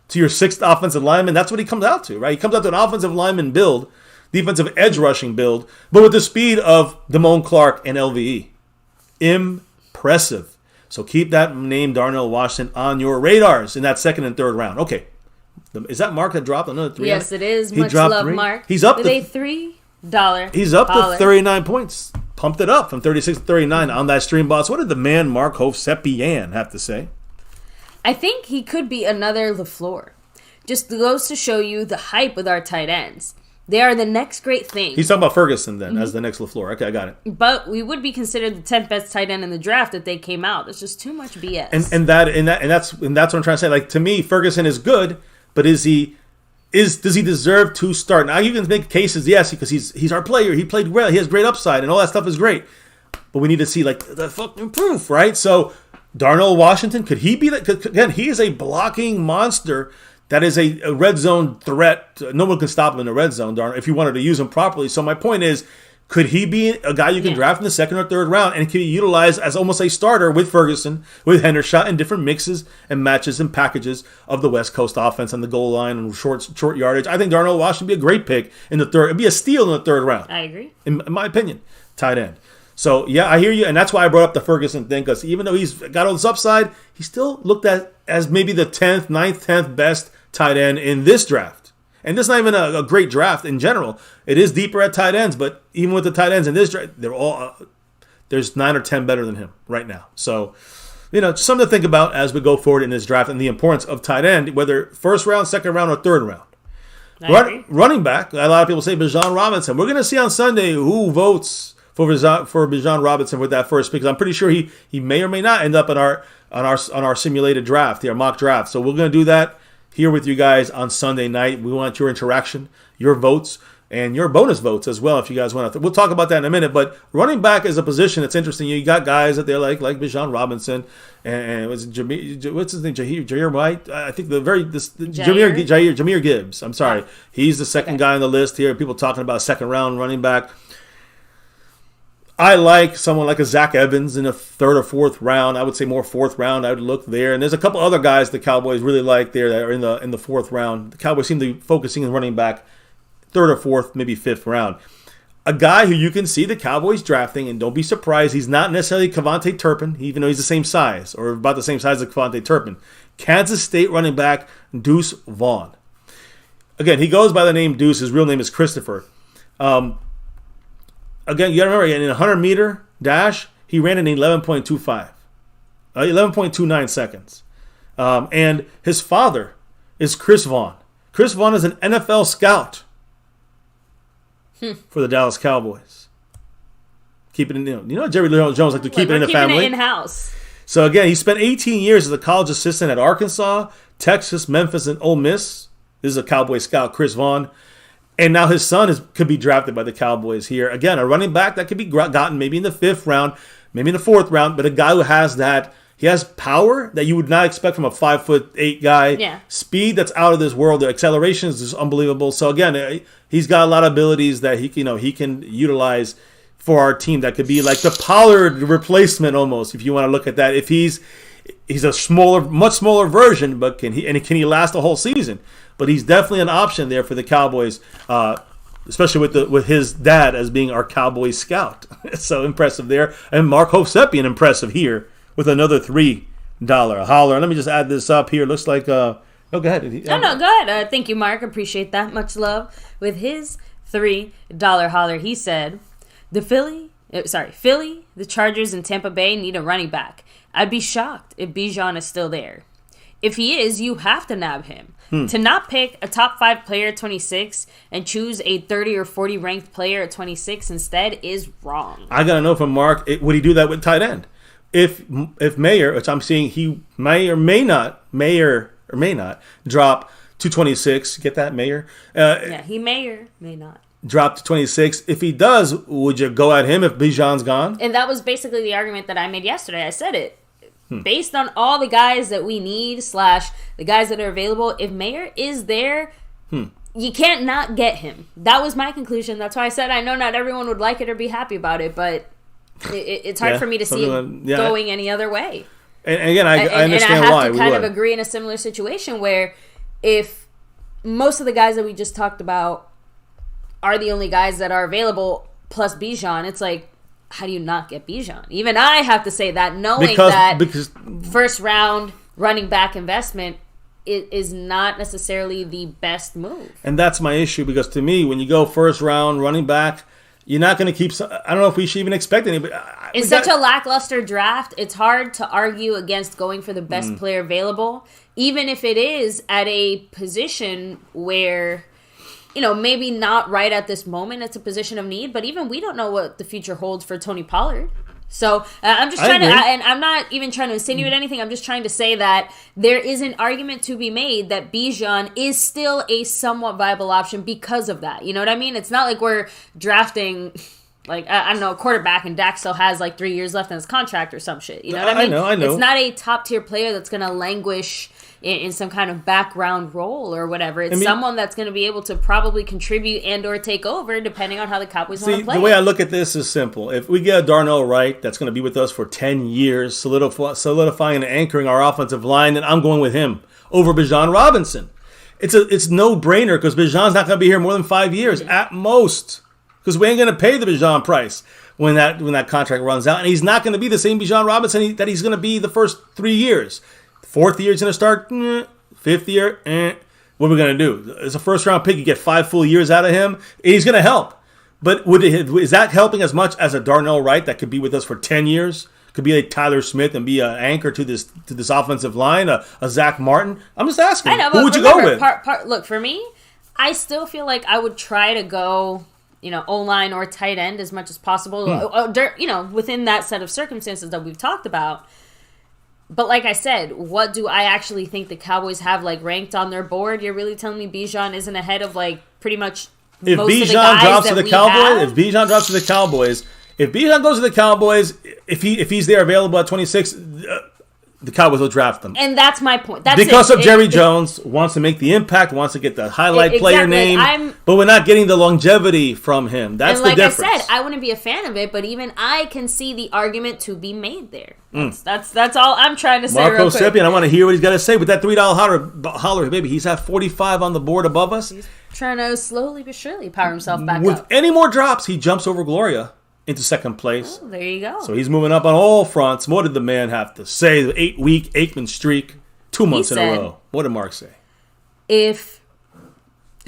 to your sixth offensive lineman. That's what he comes out to, right? He comes out to an offensive lineman build, defensive edge rushing build, but with the speed of Damone Clark and LVE. Impressive. So keep that name, Darnell Washington, on your radars in that second and third round. Okay. Is that Mark that dropped another 3? Yes, it is. Much love, 3. Mark. He's up with a $3. He's up to 39 points. Pumped it up from 36 to 39 on that stream boss. What did the man Mark Hovsepian have to say? I think he could be another LaFleur. Just goes to show you the hype with our tight ends. They are the next great thing. He's talking about Ferguson then as the next LaFleur. Okay, I got it. But we would be considered the 10th best tight end in the draft if they came out. It's just too much BS. And that's what I'm trying to say. Like, to me, Ferguson is good, but does he deserve to start? Now you can make cases, yes, because he's our player. He played well. He has great upside, and all that stuff is great. But we need to see the fucking proof, right? So Darnell Washington, could he be that? Again, he is a blocking monster. That is a red zone threat. No one can stop him in the red zone, if you wanted to use him properly. So my point is, could he be a guy you can draft in the second or third round and can be utilized as almost a starter with Ferguson, with Hendershot, in different mixes and matches and packages of the West Coast offense on the goal line and short yardage? I think Darnell Washington would be a great pick in the third. It'd be a steal in the third round. I agree. In my opinion, tight end. So, yeah, I hear you, and that's why I brought up the Ferguson thing, because even though he's got all this upside, he's still looked at as maybe the 10th, 10th best tight end in this draft. And this is not even a great draft in general. It is deeper at tight ends, but even with the tight ends in this draft, they're all there's 9 or 10 better than him right now. So, just something to think about as we go forward in this draft and the importance of tight end, whether first round, second round, or third round. Running back, a lot of people say Bijan Robinson. We're going to see on Sunday who votes for Bijan Robinson with that first pick. Because I'm pretty sure he may or may not end up on our simulated draft, our mock draft. So we're going to do that here with you guys on Sunday night. We want your interaction, your votes, and your bonus votes as well if you guys want to. We'll talk about that in a minute. But running back is a position that's interesting. You got guys that they're like Bijan Robinson and what's his name? Jair Wright. I think Jameer Gibbs. I'm sorry. He's the second guy on the list here. People talking about second round running back. I like someone like a Zach Evans in the third or fourth round. I would say more fourth round. I would look there. And there's a couple other guys the Cowboys really like there that are in the fourth round. The Cowboys seem to be focusing on running back third or fourth, maybe fifth round. A guy who you can see the Cowboys drafting, and don't be surprised, he's not necessarily Kevontae Turpin, even though he's the same size, or about the same size as Kevontae Turpin. Kansas State running back Deuce Vaughn. Again, he goes by the name Deuce. His real name is Christopher. Again, you got to remember, in a 100-meter dash, he ran in 11.25. 11.29 seconds. And his father is Chris Vaughn. Chris Vaughn is an NFL scout for the Dallas Cowboys. Keep it in, Jerry Jones like to keep it in the family. Keeping it in-house. So again, he spent 18 years as a college assistant at Arkansas, Texas, Memphis, and Ole Miss. This is a Cowboy scout, Chris Vaughn. And now his son could be drafted by the Cowboys here. Again, a running back that could be gotten maybe in the fifth round, maybe in the fourth round, but a guy who has that. He has power that you would not expect from a 5'8" guy. Yeah. Speed that's out of this world. The acceleration is just unbelievable. So again, he's got a lot of abilities that he can utilize for our team. That could be like the Pollard replacement almost, if you want to look at that. If he's a much smaller version, but can he last a whole season? But he's definitely an option there for the Cowboys, especially with his dad as being our Cowboy scout. So impressive there, and Mark Hovsepian impressive here with another $3 holler. Let me just add this up here. Looks like go ahead. No, go ahead. Thank you, Mark. Appreciate that. Much love. With his $3 holler, he said, Philly, the Chargers, and Tampa Bay need a running back. I'd be shocked if Bijan is still there. If he is, you have to nab him. To not pick a top 5 player at 26 and choose a 30 or 40 ranked player at 26 instead is wrong. I got to know from Mark, would he do that with tight end? If Mayer, which I'm seeing he may or may not drop to 26. Get that, Mayer? He may or may not. Drop to 26. If he does, would you go at him if Bijan's gone? And that was basically the argument that I made yesterday. I said it. Based on all the guys that we need / the guys that are available, if Mayer is there, you can't not get him. That was my conclusion. That's why I said I know not everyone would like it or be happy about it, but it's hard for me to see it going any other way. And again, I understand why. And I have to kind of agree in a similar situation where if most of the guys that we just talked about are the only guys that are available plus Bijan, it's like, how do you not get Bijan? Even I have to say that, knowing because first round running back investment is not necessarily the best move. And that's my issue, because to me, when you go first round running back, you're not going to keep. I don't know if we should even expect anybody. In such a lackluster draft, it's hard to argue against going for the best player available, even if it is at a position where, maybe not right at this moment, it's a position of need, but even we don't know what the future holds for Tony Pollard. So I'm just trying and I'm not even trying to insinuate anything. I'm just trying to say that there is an argument to be made that Bijan is still a somewhat viable option because of that. You know what I mean? It's not like we're drafting, I don't know, a quarterback and Dak still has 3 years left in his contract or some shit. You know what I mean? I know. It's not a top tier player that's going to languish in some kind of background role or whatever. It's someone that's going to be able to probably contribute and or take over depending on how the Cowboys want to play. The way I look at this is simple. If we get a Darnell Wright that's going to be with us for 10 years, solidifying and anchoring our offensive line, then I'm going with him over Bijan Robinson. It's no-brainer because Bijan's not going to be here more than 5 years at most, because we ain't going to pay the Bijan price when that contract runs out, and he's not going to be the same Bijan Robinson that he's going to be the first 3 years. Fourth year, he's going to start. Fifth year, what are we going to do? It's a first-round pick. You get 5 full years out of him. He's going to help. But is that helping as much as a Darnell Wright that could be with us for 10 years? Could be a Tyler Smith and be an anchor to this offensive line, a Zach Martin? I'm just asking. I know, who would you go with? Look, for me, I still feel like I would try to go, O-line or tight end as much as possible, within that set of circumstances that we've talked about. But like I said, what do I actually think the Cowboys have ranked on their board? You're really telling me Bijan isn't ahead of pretty much if most Bijan of the guys drops that to the we Cowboys, have? if Bijan drops to the Cowboys, if Bijan goes to the Cowboys, if he's there available at 26, the Cowboys will draft them. And that's my point. Because of Jerry Jones wants to make the impact, wants to get the highlight player name, but we're not getting the longevity from him. That's the difference. Like I said, I wouldn't be a fan of it, but even I can see the argument to be made there. That's all I'm trying to say. Marco Seppian, I want to hear what he's got to say with that $3 holler, baby. He's at 45 on the board above us. He's trying to slowly but surely power himself back with up. Any more drops, he jumps over Gloria into second place. Oh, there you go. So he's moving up on all fronts. What did the man have to say? The 8-week Aikman streak, 2 months in a row. What did Mark say? If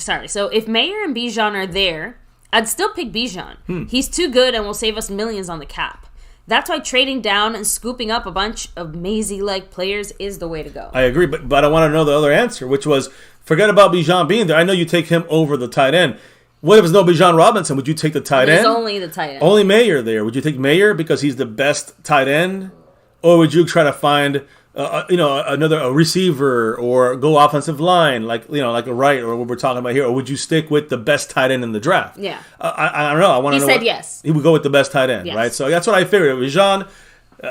Mayer and Bijan are there, I'd still pick Bijan. He's too good and will save us millions on the cap. That's why trading down and scooping up a bunch of Maisie-like players is the way to go. I agree, but I want to know the other answer, which was, forget about Bijan being there. I know you take him over the tight end. What if it's no Bijan Robinson? Would you take the tight end? There's only the tight end. Only Mayer there. Would you take Mayer because he's the best tight end? Or would you try to find a receiver or go offensive line like a Wright or what we're talking about here? Or would you stick with the best tight end in the draft? Yeah. I don't know. I want to know. He said yes. He would go with the best tight end, yes. Right? So that's what I figured. Bijan,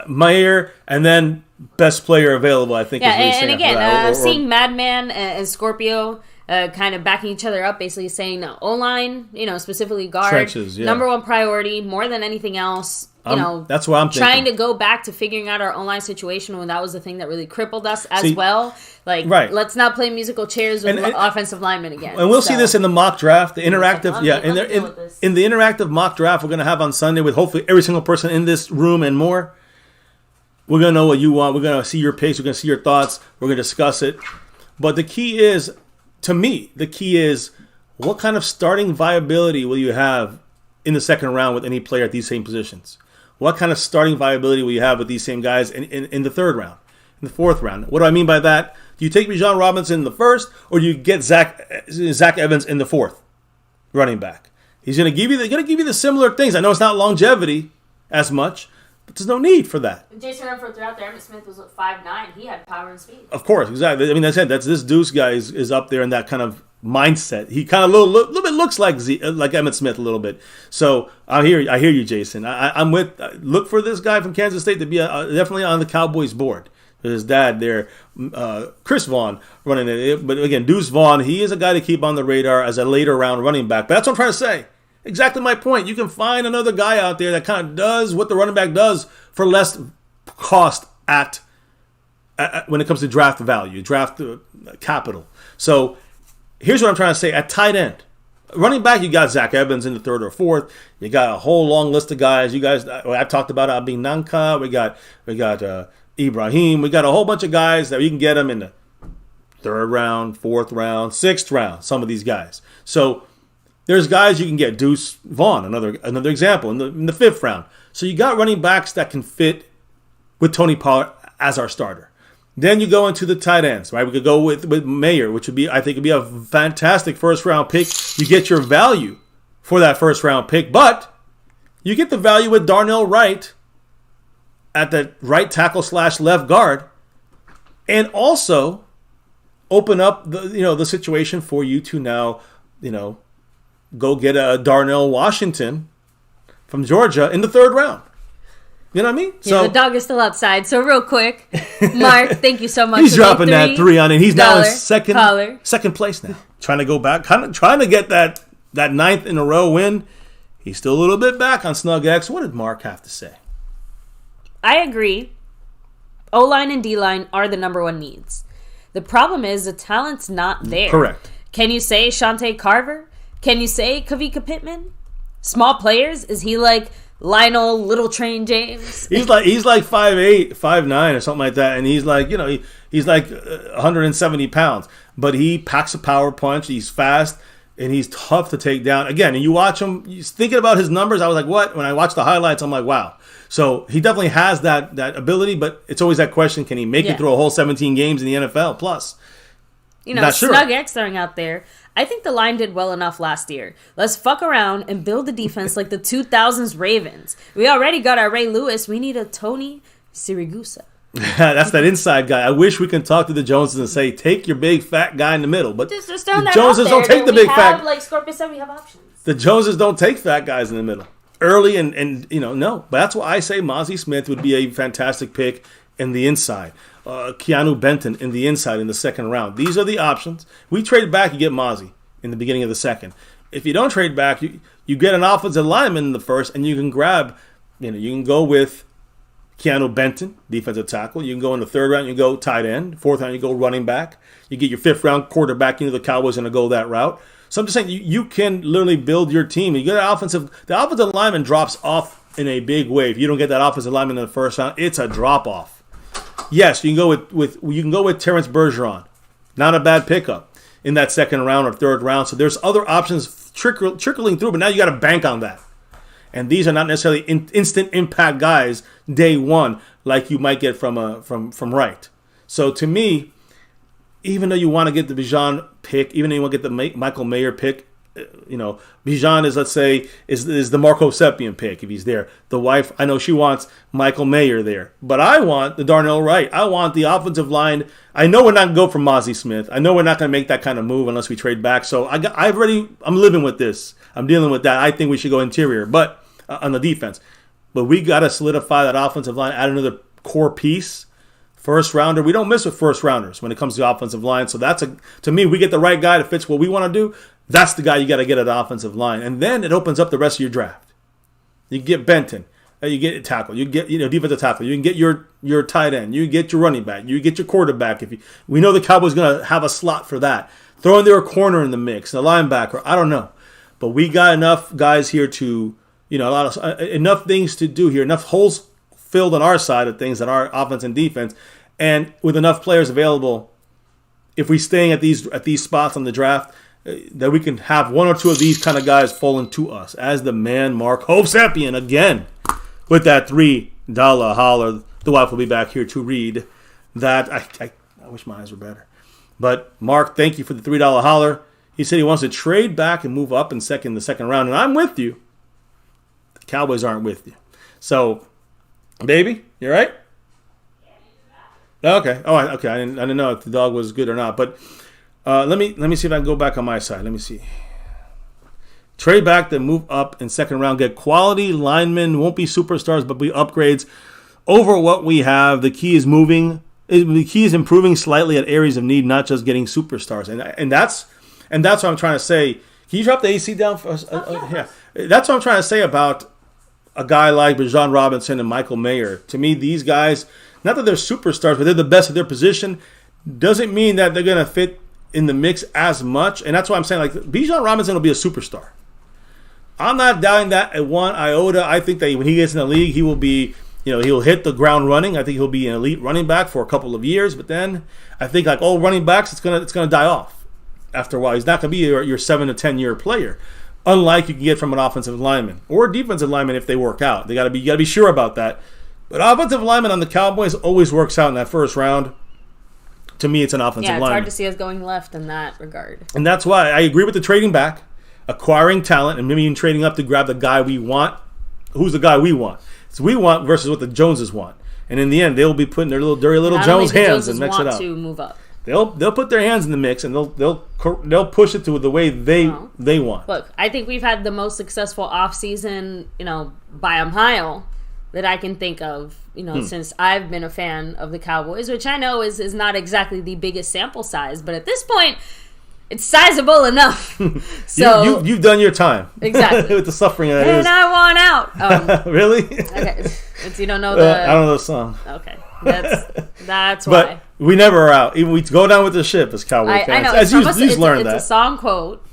Mayer, and then best player available, I think. Yeah, is and again, seeing Madman and Scorpio kind of backing each other up, basically saying O-line, specifically guard, trenches, number one priority, more than anything else. That's what I'm thinking. Trying to go back to figuring out our O-line situation when that was the thing that really crippled us as well. Let's not play musical chairs with offensive linemen again. And we'll see this in the mock draft, the interactive. In the interactive mock draft we're going to have on Sunday with hopefully every single person in this room and more. We're going to know what you want. We're going to see your picks. We're going to see your thoughts. We're going to discuss it. But the key is, to me, what kind of starting viability will you have in the second round with any player at these same positions? What kind of starting viability will you have with these same guys in the third round, in the fourth round? What do I mean by that? Do you take Bijan Robinson in the first, or do you get Zach Evans in the fourth running back? He's going to give you the similar things. I know it's not longevity as much, but there's no need for that. Jason Renfro threw out there. Emmitt Smith was 5'9". He had power and speed. Of course, exactly. I mean, that's this Deuce guy is up there in that kind of mindset. He kind of little bit looks like Emmitt Smith a little bit. So I hear you, Jason. I'm with. Look for this guy from Kansas State to be definitely on the Cowboys board. His dad there, Chris Vaughn, running it. But again, Deuce Vaughn, he is a guy to keep on the radar as a later round running back. But that's what I'm trying to say. Exactly my point. You can find another guy out there that kind of does what the running back does for less cost at when it comes to draft value, draft capital. So here's what I'm trying to say. At tight end, running back, you got Zach Evans in the third or fourth. You got a whole long list of guys. You guys, I've talked about Abi Nanka. We got Ibrahim. We got a whole bunch of guys that you can get them in the third round, fourth round, sixth round. Some of these guys. So there's guys you can get. Deuce Vaughn, another example, in the fifth round. So you got running backs that can fit with Tony Pollard as our starter. Then you go into the tight ends, right? We could go with Mayer, which I think would be a fantastic first round pick. You get your value for that first round pick, but you get the value with Darnell Wright at the right tackle / left guard, and also open up the situation for you to now go get a Darnell Washington from Georgia in the third round. You know what I mean? Yeah, so the dog is still outside. So real quick, Mark, thank you so much. He's dropping that $3 on it. He's now in second place now. Trying to go back, trying to get that ninth in a row win. He's still a little bit back on Snug X. What did Mark have to say? I agree. O-line and D-line are the number one needs. The problem is the talent's not there. Correct. Can you say Shante Carver? Can you say Kavika Pittman? Small players? Is he like Lionel Little Train James? He's like 5'8", 5'9", or something like that, and he's like he's like 170 pounds, but he packs a power punch. He's fast. and he's tough to take down. Again, and you watch him, thinking about his numbers, I was like, what? When I watched the highlights, I'm like, wow. So he definitely has that ability, but it's always that question, can he make it through a whole 17 games in the NFL plus? Snug X throwing out there. I think the line did well enough last year. Let's fuck around and build a defense like the 2000s Ravens. We already got our Ray Lewis. We need a Tony Siragusa. That's that inside guy. I wish we could talk to the Joneses and say, take your big fat guy in the middle. But just the Joneses don't take the big fat. Like Scorpio said, we have options. The Joneses don't take fat guys in the middle early, and no. But that's why I say Mozzie Smith would be a fantastic pick in the inside. Keanu Benton in the inside in the second round. These are the options. We trade back, you get Mozzie in the beginning of the second. If you don't trade back, you get an offensive lineman in the first, and you can grab, you can go with Keanu Benton, defensive tackle. You can go in the third round, you go tight end. Fourth round, you go running back. You get your fifth round quarterback into the Cowboys and go that route. So I'm just saying, you can literally build your team. You get the offensive lineman drops off in a big way. If you don't get that offensive lineman in the first round, it's a drop off. Yes, you can go with Terrence Bergeron. Not a bad pickup in that second round or third round. So there's other options trickling through, but now you got to bank on that. And these are not necessarily instant impact guys day one like you might get from Wright. So to me, even though you want to get the Bijan pick, even though you want to get the Michael Mayer pick, Bijan is, let's say, is the Marco Seppian pick if he's there. The wife, I know she wants Michaal Mayer there, but I want the Darnell Wright. I want the offensive line. I know we're not going to go for Mozzie Smith. I know we're not going to make that kind of move unless we trade back. So I'm living with this. I'm dealing with that. I think we should go interior, but on the defense. But we got to solidify that offensive line, add another core piece. First rounder, we don't miss with first rounders when it comes to the offensive line. So to me, we get the right guy that fits what we want to do. That's the guy you got to get at the offensive line. And then it opens up the rest of your draft. You get Benton. You get a tackle. You get defensive tackle. You can get your tight end. You get your running back. You get your quarterback. We know the Cowboys going to have a slot for that. Throw in there a corner in the mix, a linebacker. I don't know. But we got enough guys here to, enough things to do here. Enough holes filled on our side of things, on our offense and defense. And with enough players available, if we're staying at these spots on the draft, that we can have one or two of these kind of guys falling to us. As the man, Mark Hovsepian, again, with that $3 holler. The wife will be back here to read that. I wish my eyes were better. But, Mark, thank you for the $3 holler. He said he wants to trade back and move up in the second round. And I'm with you. The Cowboys aren't with you. So, baby, you all right? Okay. Oh, okay. I didn't know if the dog was good or not. But let me see if I can go back on my side. Let me see. Trade back, then move up in second round. Get quality linemen. Won't be superstars, but be upgrades over what we have. The key is moving. The key is improving slightly at areas of need, not just getting superstars. And that's what I'm trying to say. Can you drop the AC down for us? Yeah. That's what I'm trying to say about a guy like Bijan Robinson and Michael Mayer. To me, these guys, not that they're superstars, but they're the best at their position, doesn't mean that they're going to fit in the mix as much. And that's why I'm saying, like, Bijan Robinson will be a superstar. I'm not doubting that at one iota. I think that when he gets in the league, he will be, he'll hit the ground running. I think he'll be an elite running back for a couple of years. But then I think, like all running backs, it's gonna die off after a while. He's not going to be your 7 to 10 year player, unlike you can get from an offensive lineman or defensive lineman if they work out. You got to be sure about that. But offensive lineman on the Cowboys always works out in that first round. To me, it's an offensive lineman. Yeah, it's hard to see us going left in that regard. And that's why I agree with the trading back, acquiring talent, and maybe even trading up to grab the guy we want. Who's the guy we want? It's we want versus what the Joneses want. And in the end, they'll be putting their little dirty little Jones hands and mix it up. To move up. They'll put their hands in the mix and they'll push it to the way they want. Look, I think we've had the most successful offseason, by a mile that I can think of, since I've been a fan of the Cowboys, which I know is not exactly the biggest sample size, but at this point, it's sizable enough. So you've done your time. Exactly. With the suffering that and is. I want out. Really? Okay. You don't know the... I don't know the song. Okay. That's why. But we never are out. Even we go down with the ship as Cowboy fans. I know. As you learned that. It's a song quote.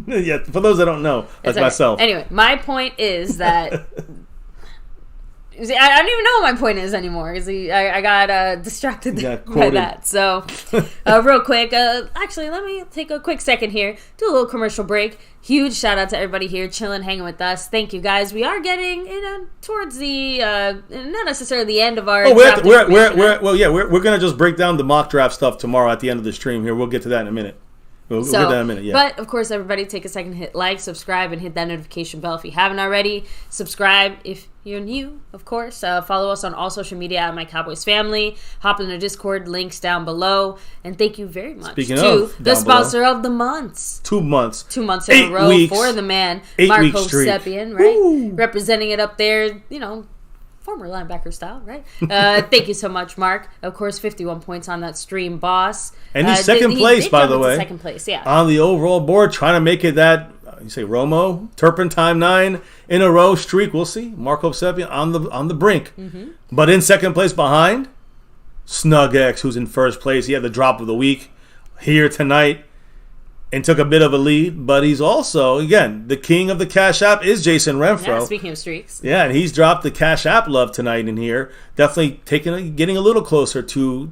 Yeah, for those that don't know, like myself. Anyway, my point is that See, I don't even know what my point is anymore. I got distracted by that. So, real quick, actually, let me take a quick second here, do a little commercial break. Huge shout out to everybody here chilling, hanging with us. Thank you, guys. We are getting towards the not necessarily the end of our. Oh, we're gonna just break down the mock draft stuff tomorrow at the end of the stream. Here, we'll get to that in a minute. We'll get that in a minute, yeah. But, of course, everybody take a second, hit like, subscribe, and hit that notification bell if you haven't already. Subscribe if you're new, of course. Follow us on all social media at MyCowboysFamily. Hop in the Discord, links down below. And thank you very much to the sponsor of the months. 2 months. 2 months in a row for the man, Marco Seppian, right? Woo. Representing it up there, former linebacker style, right? Thank you so much, Mark. Of course, 51 points on that stream, boss. And he's second place, by the way. Second place, yeah. On the overall board, trying to make it that, you say Romo, Turpentine 9 in a row streak. We'll see. Marco Seppian on the brink. Mm-hmm. But in second place behind, Snug X, who's in first place. He had the drop of the week here tonight and took a bit of a lead, but he's also, again, the king of the Cash App is Jason Renfro. Yeah, speaking of streaks. Yeah, and he's dropped the Cash App love tonight in here. Definitely getting a little closer to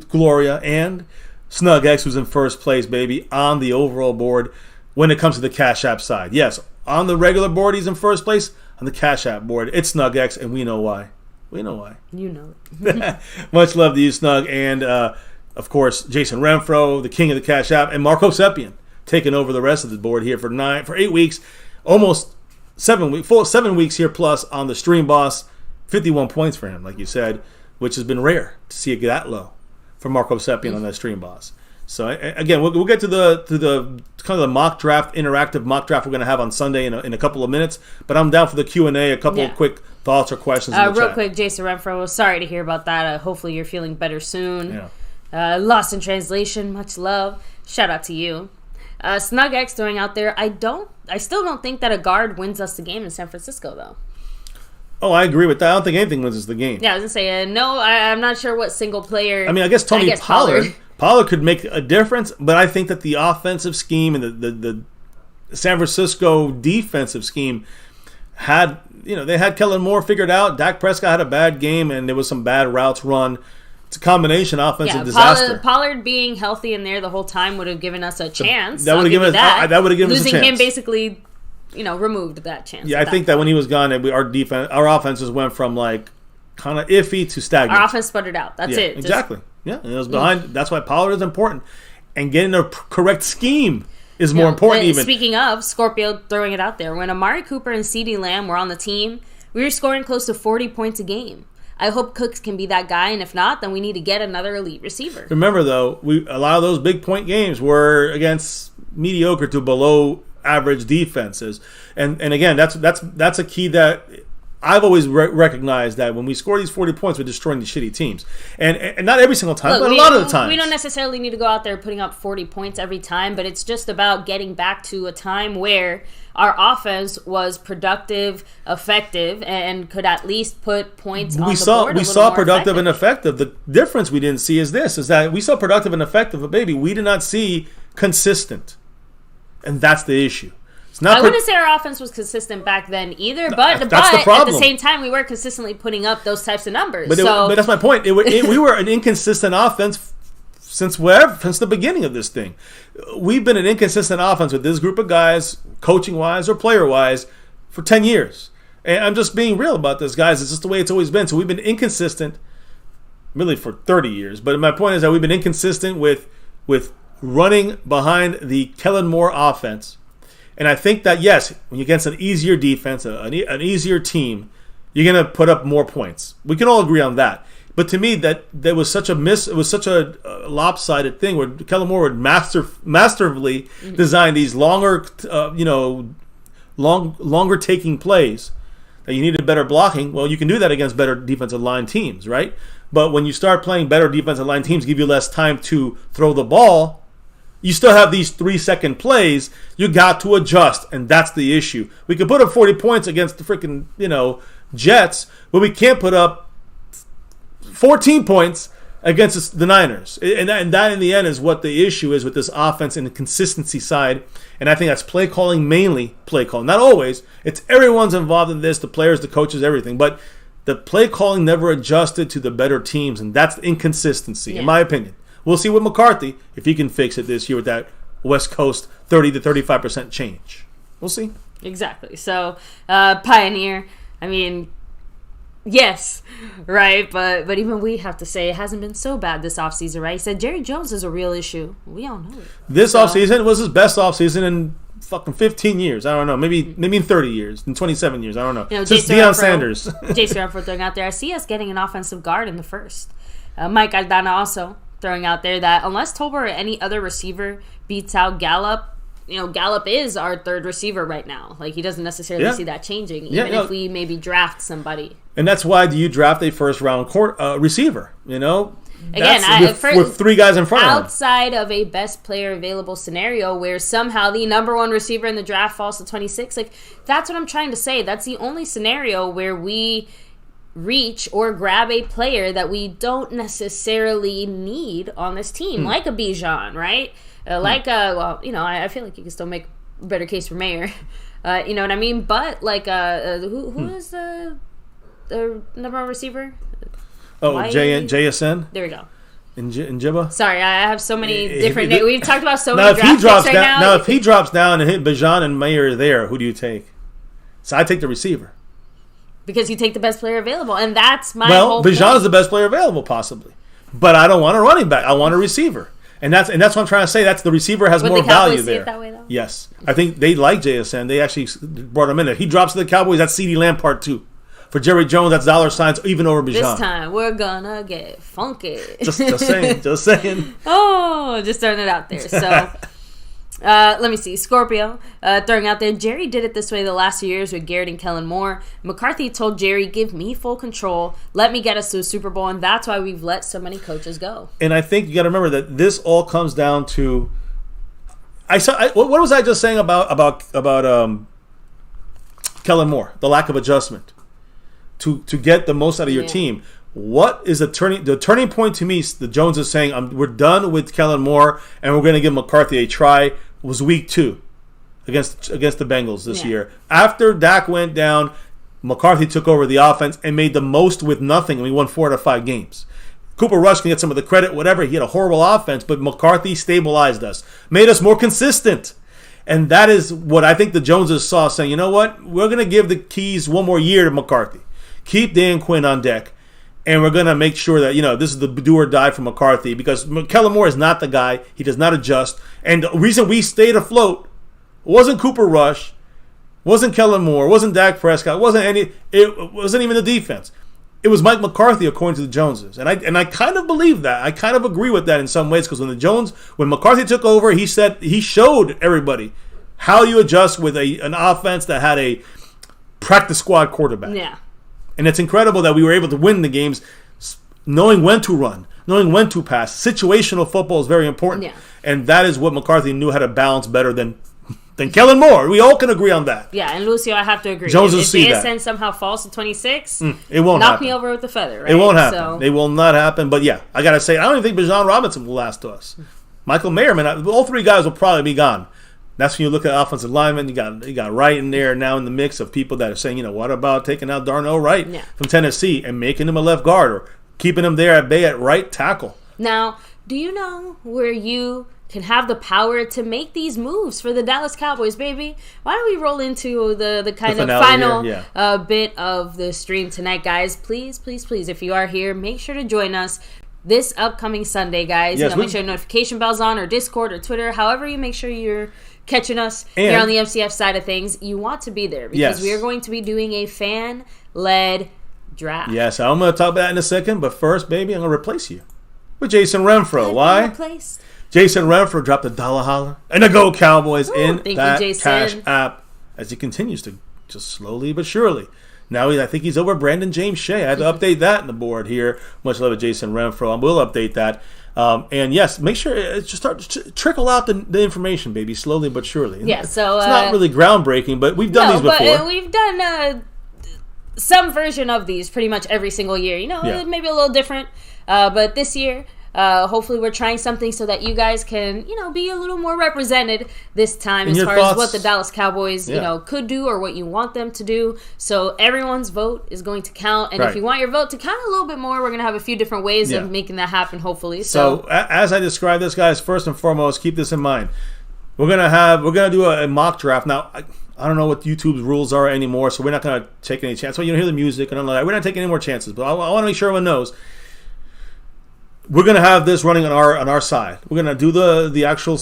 Gloria and Snug X, who's in first place, baby, on the overall board when it comes to the Cash App side. Yes, on the regular board, he's in first place. On the Cash App board, it's Snug X, and we know why. We know why. You know it. Much love to you, Snug, and of course, Jason Renfro, the king of the Cash App, and Marco Seppian taking over the rest of the board here for 8 weeks, almost 7 weeks, 7 weeks here plus on the stream, boss. 51 points for him, like you said, which has been rare to see it that low for Marco Seppian on that stream, boss. So again, we'll get to the kind of the mock draft, interactive mock draft we're going to have on Sunday in a couple of minutes. But I'm down for the Q&A, a couple of quick thoughts or questions in the real chat. quick, Jason Renfro, sorry to hear about that. Hopefully you're feeling better soon. Yeah. Lost in translation, much love. Shout out to you. Snug X throwing out there, I still don't think that a guard wins us the game in San Francisco, though. Oh, I agree with that. I don't think anything wins us the game. Yeah, I was going to say, no, I'm not sure what single player. I mean, I guess Pollard could make a difference, but I think that the offensive scheme and the San Francisco defensive scheme had, they had Kellen Moore figured out. Dak Prescott had a bad game, and there was some bad routes run. It's a combination offensive disaster. Pollard being healthy in there the whole time would have given us a chance. That would have given us a chance. Losing him basically, removed that chance. Yeah, I think that when he was gone, our offenses went from like kind of iffy to stagnant. Our offense sputtered out. That's it. Exactly. Yeah, and it was behind. That's why Pollard is important, and getting a correct scheme is more important. Even speaking of Scorpio, throwing it out there, when Amari Cooper and CeeDee Lamb were on the team, we were scoring close to 40 points a game. I hope Cooks can be that guy, and if not, then we need to get another elite receiver. Remember, though, a lot of those big point games were against mediocre to below average defenses, and again, that's a key that I've always recognized, that when we score these 40 points, we're destroying the shitty teams, and not every single time, but a lot of the times. We don't necessarily need to go out there putting up 40 points every time, but it's just about getting back to a time where our offense was productive, effective, and could at least put points on the board. We saw productive and effective. The difference we didn't see is that we saw productive and effective, but baby, we did not see consistent, and that's the issue. I wouldn't say our offense was consistent back then either, but at the same time, we were consistently putting up those types of numbers. But that's my point. We were an inconsistent offense since the beginning of this thing. We've been an inconsistent offense with this group of guys, coaching-wise or player-wise, for 10 years. And I'm just being real about this, guys. It's just the way it's always been. So we've been inconsistent really for 30 years. But my point is that we've been inconsistent with running behind the Kellen Moore offense. And I think that, yes, when you're against an easier defense, an easier team, you're going to put up more points. We can all agree on that. But to me, that there was such a it was such a lopsided thing where Kellen Moore would masterfully design these longer taking plays that you needed better blocking. Well, you can do that against better defensive line teams, right? But when you start playing better defensive line teams, give you less time to throw the ball, you still have these 3-second plays. You got to adjust, and that's the issue. We could put up 40 points against the freaking Jets, but we can't put up 14 points against the Niners. And that in the end is what the issue is with this offense and the consistency side. And I think that's play calling, mainly play calling. Not always. It's everyone's involved in this, the players, the coaches, everything. But the play calling never adjusted to the better teams, and that's the inconsistency, in my opinion. We'll see with McCarthy if he can fix it this year with that West Coast 30 to 35% change. We'll see. Exactly. So, Pioneer, I mean, yes, right? But even we have to say it hasn't been so bad this offseason, right? He said Jerry Jones is a real issue. We all know it. This offseason was his best offseason in fucking 15 years. I don't know. Maybe in 30 years. In 27 years. I don't know. You know, since Deion Sanders. Jason Renfro throwing out there. I see us getting an offensive guard in the first. Mike Aldana also throwing out there that unless Tolbert or any other receiver beats out Gallup, Gallup is our third receiver right now. Like, he doesn't necessarily see that changing, even if we maybe draft somebody. And that's why do you draft a first-round receiver, Again, with three guys in front of him. Outside of a best player available scenario where somehow the number one receiver in the draft falls to 26, like, that's what I'm trying to say. That's the only scenario where we reach or grab a player that we don't necessarily need on this team, like a Bijan, right? I feel like you can still make a better case for Mayer. You know what I mean? But, who is the number one receiver? JSN? There we go. In Jibba? Sorry, I have so many different names. We've talked about so many draft picks right now. Now, if he drops down and hit Bijan and Mayer there, who do you take? So I take the receiver. Because you take the best player available, and that's my whole point. Bijan is the best player available, possibly. But I don't want a running back. I want a receiver. And that's what I'm trying to say. That's the receiver has more value there. See it that way, though? Yes. I think they like JSN. They actually brought him in there. He drops to the Cowboys. That's CeeDee Lamb part 2. For Jerry Jones, that's dollar signs even over Bijan. This time, we're gonna get funky. Just saying. Just saying. Oh, just throwing it out there. So, let me see. Scorpio throwing out there. Jerry did it this way the last few years with Garrett and Kellen Moore. McCarthy told Jerry, give me full control. Let me get us to a Super Bowl. And that's why we've let so many coaches go. And I think you got to remember that this all comes down to... what was I just saying about Kellen Moore? The lack of adjustment. To get the most out of your team. What is the turning point to me? The Jones is saying we're done with Kellen Moore and we're going to give McCarthy a try. Was week 2 against the Bengals this year. After Dak went down, McCarthy took over the offense and made the most with nothing, and we won 4 out of 5 games. Cooper Rush can get some of the credit, whatever. He had a horrible offense, but McCarthy stabilized us, made us more consistent. And that is what I think the Joneses saw, saying, you know what? We're going to give the keys one more year to McCarthy. Keep Dan Quinn on deck, and we're going to make sure that, this is the do or die for McCarthy, because Kellen Moore is not the guy. He does not adjust. And the reason we stayed afloat wasn't Cooper Rush, wasn't Kellen Moore, wasn't Dak Prescott, it wasn't even the defense. It was Mike McCarthy, according to the Joneses. And I kind of believe that. I kind of agree with that in some ways, because when McCarthy took over, he showed everybody how you adjust with an offense that had a practice squad quarterback. Yeah. And it's incredible that we were able to win the games knowing when to run, knowing when to pass. Situational football is very important. Yeah. And that is what McCarthy knew how to balance better than Kellen Moore. We all can agree on that. Yeah, and Lucio, I have to agree. Jones will see that. If JSN somehow falls to 26, it won't knock happen. me over with the feather, right? It won't happen. It will not happen. But yeah, I got to say, I don't even think Bijan Robinson will last to us. Michael Mayer, all 3 guys will probably be gone. That's when you look at offensive linemen. You got Wright in there now in the mix of people that are saying, what about taking out Darnell Wright from Tennessee and making him a left guard or keeping him there at bay at right tackle? Now, do you know where you can have the power to make these moves for the Dallas Cowboys, baby? Why don't we roll into the kind of final bit of the stream tonight, guys? Please, please, please, if you are here, make sure to join us this upcoming Sunday, guys. Yes, make sure your notification bell's on, or Discord or Twitter, however you make sure you're catching us here on the MCF side of things. You want to be there because we are going to be doing a fan-led draft. Yes, I'm going to talk about that in a second, but first, baby, I'm going to replace you with Jason Renfro. Why? Jason Renfro dropped a $1 holler and the GO Cowboys in that Cash App as he continues to just slowly but surely. Now I think he's over Brandon James Shea. I had to update that in the board here. Much love to Jason Renfro. I will update that. And yes, make sure it just start to trickle out the information, baby, slowly but surely. Yeah, so it's not really groundbreaking, but we've done these before. But we've done some version of these pretty much every single year. Maybe a little different. But this year, Hopefully we're trying something so that you guys can, be a little more represented this time as far as what the Dallas Cowboys, could do or what you want them to do. So everyone's vote is going to count. And if you want your vote to count a little bit more, we're going to have a few different ways of making that happen, hopefully. So as I describe this, guys, first and foremost, keep this in mind. We're gonna do a mock draft. Now, I don't know what YouTube's rules are anymore, so we're not gonna take any chances. So you don't hear the music and all that. We're not taking any more chances. But I want to make sure everyone knows we're gonna have this running on our side. We're gonna do the actual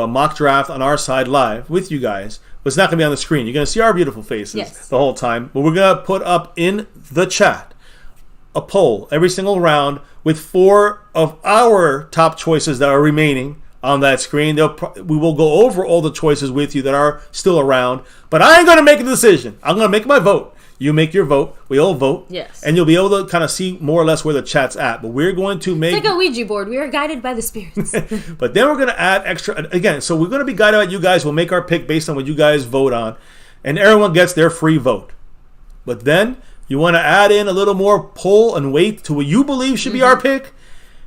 mock draft on our side live with you guys. But it's not gonna be on the screen. You're gonna see our beautiful faces the whole time. But we're gonna put up in the chat a poll every single round with 4 of our top choices that are remaining on that screen. We will go over all the choices with you that are still around, but I ain't going to make a decision. I'm going to make my vote. You make your vote. We all vote. Yes. And you'll be able to kind of see more or less where the chat's at. But we're going to make... It's like a Ouija board. We are guided by the spirits. But then we're going to add extra... Again, so we're going to be guided by you guys. We'll make our pick based on what you guys vote on. And everyone gets their free vote. But then you want to add in a little more pull and weight to what you believe should be our pick.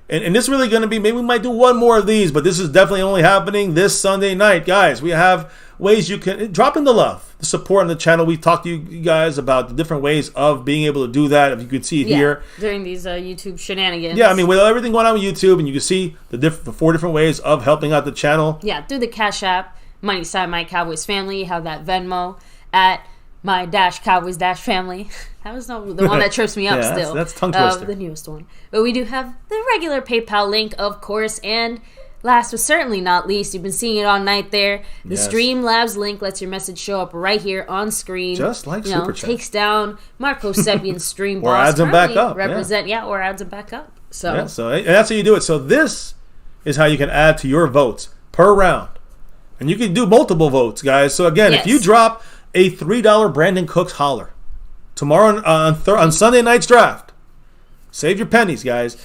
And this is really going to be, maybe we might do one more of these, but this is definitely only happening this Sunday night. Guys, we have ways you can, drop in the love, the support on the channel. We've talked to you guys about the different ways of being able to do that. If you could see it here. During these YouTube shenanigans. Yeah, I mean, with everything going on with YouTube, and you can see the 4 different ways of helping out the channel. Yeah, through the Cash App, money side MyCowboysFamily, you have that Venmo at my-Cowboys-Family. That was the one that trips me up still. That's tongue twister. The newest one. But we do have the regular PayPal link, of course. And last but certainly not least, you've been seeing it all night there. The Streamlabs link lets your message show up right here on screen. Just like Super Chat. Takes down Marco Sepian's stream or boss. Adds them back up. Or adds them back up. So and that's how you do it. So this is how you can add to your votes per round. And you can do multiple votes, guys. So again, if you drop a $3 Brandon Cooks holler tomorrow on Sunday night's draft, save your pennies, guys.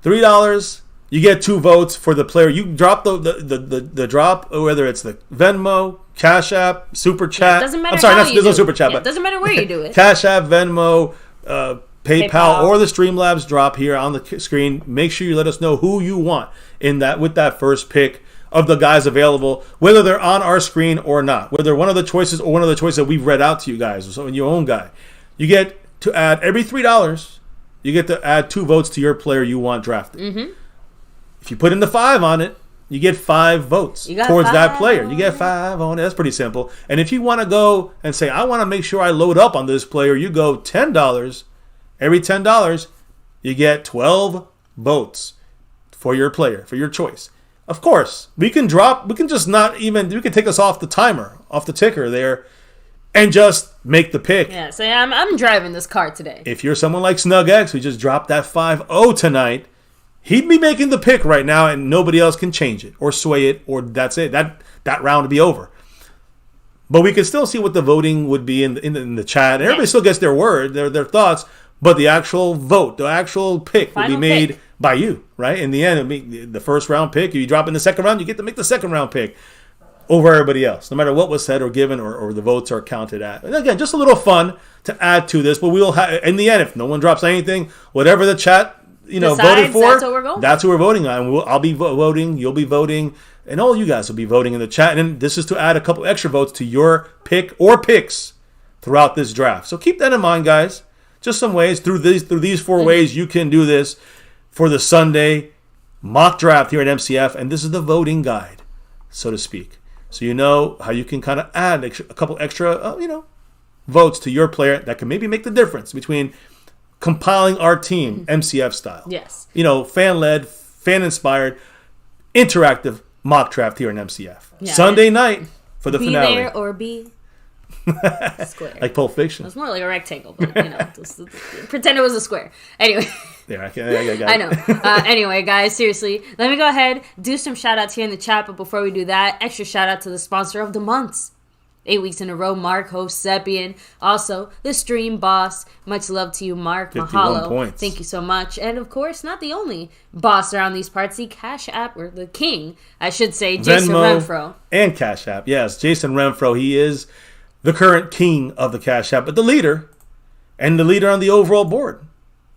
$3, you get 2 votes for the player. You drop the drop, whether it's the Venmo, Cash App, Super Chat. Doesn't matter. I'm sorry, there's no Super Chat, but it doesn't matter where you do it. Cash App, Venmo, PayPal, or the Streamlabs drop here on the screen. Make sure you let us know who you want with that first pick of the guys available, whether they're on our screen or not, whether one of the choices or one of the choices that we've read out to you guys, or so in your own guy. You get to add every $3, you get to add 2 votes to your player you want drafted. Mm-hmm. If you put in the 5 on it, you get 5 votes towards that player. You get 5 on it. That's pretty simple. And if you want to go and say, I want to make sure I load up on this player, you go $10. Every $10, you get 12 votes for your player, for your choice. Of course, we can take us off the timer, off the ticker there, and just make the pick. Yeah, so I'm driving this car today. If you're someone like SnugX, who just dropped that 5-0 tonight, he'd be making the pick right now, and nobody else can change it or sway it, or that's it. That round would be over. But we can still see what the voting would be in the chat. And everybody still gets their word, their thoughts, but the actual vote, the actual pick will be made by you, right? In the end, it'll be the first round pick. If you drop in the second round, you get to make the second round pick over everybody else, no matter what was said or given or the votes are counted at. And again, just a little fun to add to this. But we'll have, in the end, if no one drops anything, whatever the chat voted for, that's what we're voting on. I'll be voting, you'll be voting, and all you guys will be voting in the chat. And this is to add a couple extra votes to your pick or picks throughout this draft. So keep that in mind, guys. Just some ways through these 4 ways you can do this for the Sunday mock draft here at MCF, and this is the voting guide, so to speak. So you know how you can kind of add a couple extra, votes to your player that can maybe make the difference between compiling our team MCF style. Yes. Fan-led, fan-inspired, interactive mock draft here in MCF. Yeah, Sunday night for the finale. Be there or be square. Like Pulp Fiction. It was more like a rectangle, but pretend it was a square. Anyway. Yeah, I know. Anyway, guys, seriously, let me go ahead, do some shout outs here in the chat. But before we do that, extra shout out to the sponsor of the months. 8 weeks in a row, Marco Sepian. Also, the stream boss. Much love to you, Mark. Mahalo. Points. Thank you so much. And of course, not the only boss around these parts, the Cash App, or the king, I should say, Jason Venmo Renfro. And Cash App. Yes, Jason Renfro. He is the current king of the Cash App, but the leader and the leader on the overall board.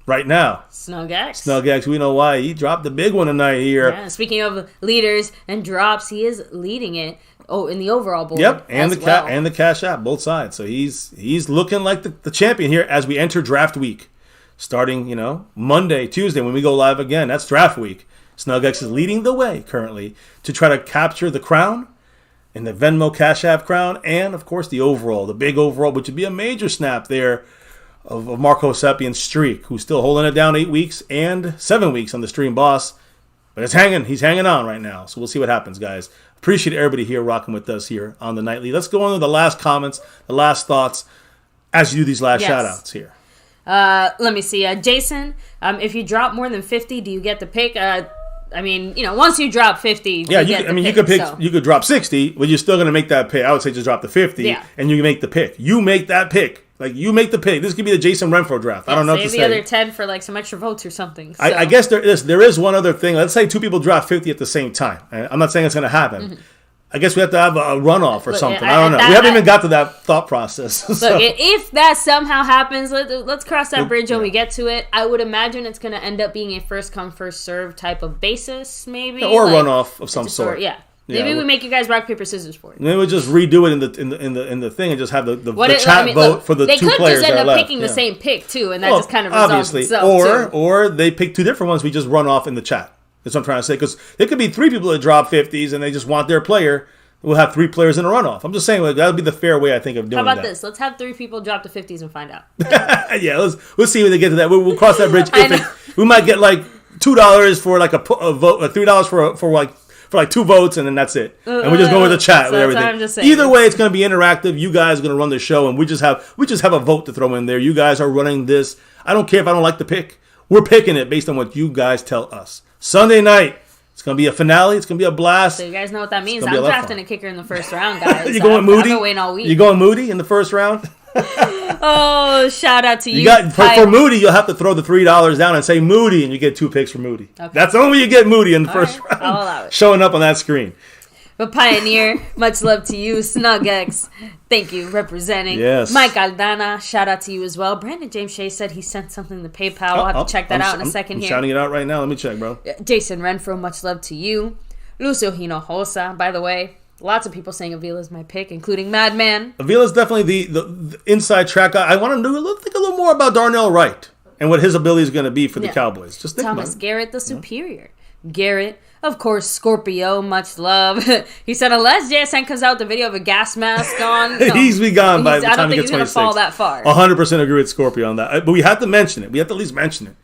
right now. Snug X. Snug X, we know why. He dropped the big one tonight here. Yeah, speaking of leaders and drops, he is leading it. Oh, in the overall board. Yep, and the the Cash App, both sides. So he's looking like the champion here as we enter draft week. Starting, Monday, Tuesday, when we go live again. That's draft week. Snug X is leading the way currently to try to capture the crown and the Venmo Cash App crown and, of course, the big overall, which would be a major snap there of Marco Sepian's streak, who's still holding it down 8 weeks and 7 weeks on the Stream Boss. But he's hanging on right now. So we'll see what happens, guys. Appreciate everybody here rocking with us here on the Nightly. Let's go on to the last comments, the last thoughts as you do these last shout-outs here. Let me see. Jason, if you drop more than 50, do you get the pick? Once you drop 50, you could drop 60, but you're still going to make that pick. I would say just drop the 50, and you make the pick. You make that pick. Like, you make the pick. This could be the Jason Renfro draft. I don't know what to say. Save the other 10 for, like, some extra votes or something. So. I guess there is one other thing. Let's say 2 people drop 50 at the same time. I'm not saying it's going to happen. Mm-hmm. I guess we have to have a runoff or something. I don't know. We haven't even got to that thought process. So. Look, if that somehow happens, let's cross that bridge when we get to it. I would imagine it's going to end up being a first-come, first-served type of basis, maybe. Or a runoff of some sort. Yeah. Maybe we make you guys rock, paper, scissors for it. Maybe we just redo it in the thing and just have the chat vote for the 2 players that are left. They could just end up picking the same pick, too, and that just kind of resolves itself, or they pick 2 different ones we just run off in the chat. That's what I'm trying to say, because there could be 3 people that drop 50s and they just want their player. We'll have 3 players in a runoff. I'm just saying that would be the fair way, I think, of doing that. How about this? Let's have 3 people drop to 50s and find out. Yeah, we'll see when they get to that. We'll cross that bridge. We might get like $2 for like a vote, like $3 for like 2 votes, and then that's it. And we just go with the chat with everything. I'm just saying. Either way, it's going to be interactive. You guys are going to run the show, and we just have a vote to throw in there. You guys are running this. I don't care if I don't like the pick. We're picking it based on what you guys tell us. Sunday night. It's going to be a finale. It's going to be a blast. So you guys know what that means. I'm drafting a kicker in the first round, guys. You going Moody? I've been waiting all week. You going Moody in the first round? Oh, shout out to you. For Moody, you'll have to throw the $3 down and say Moody, and you get 2 picks for Moody. Okay. That's the only way you get Moody in the first round. I'll allow it. Showing up on that screen. But Pioneer, much love to you. Snug X, thank you, representing. Yes. Mike Aldana, shout out to you as well. Brandon James Shea said he sent something to PayPal. We'll have to check that out in a second here. I'm shouting it out right now. Let me check, bro. Jason Renfro, much love to you. Lucio Hinojosa, by the way. Lots of people saying Avila's my pick, including Madman. Avila's definitely the inside track guy. I want to think a little more about Darnell Wright and what his ability is going to be for the Cowboys. Just think Thomas Garrett, the superior. Garrett, of course, Scorpio, much love. He said, unless JSN comes out with the video of a gas mask on. He's be gone by the time he gets 26. I don't think he's going to fall that far. 100% agree with Scorpio on that. But we have to mention it. We have to at least mention it.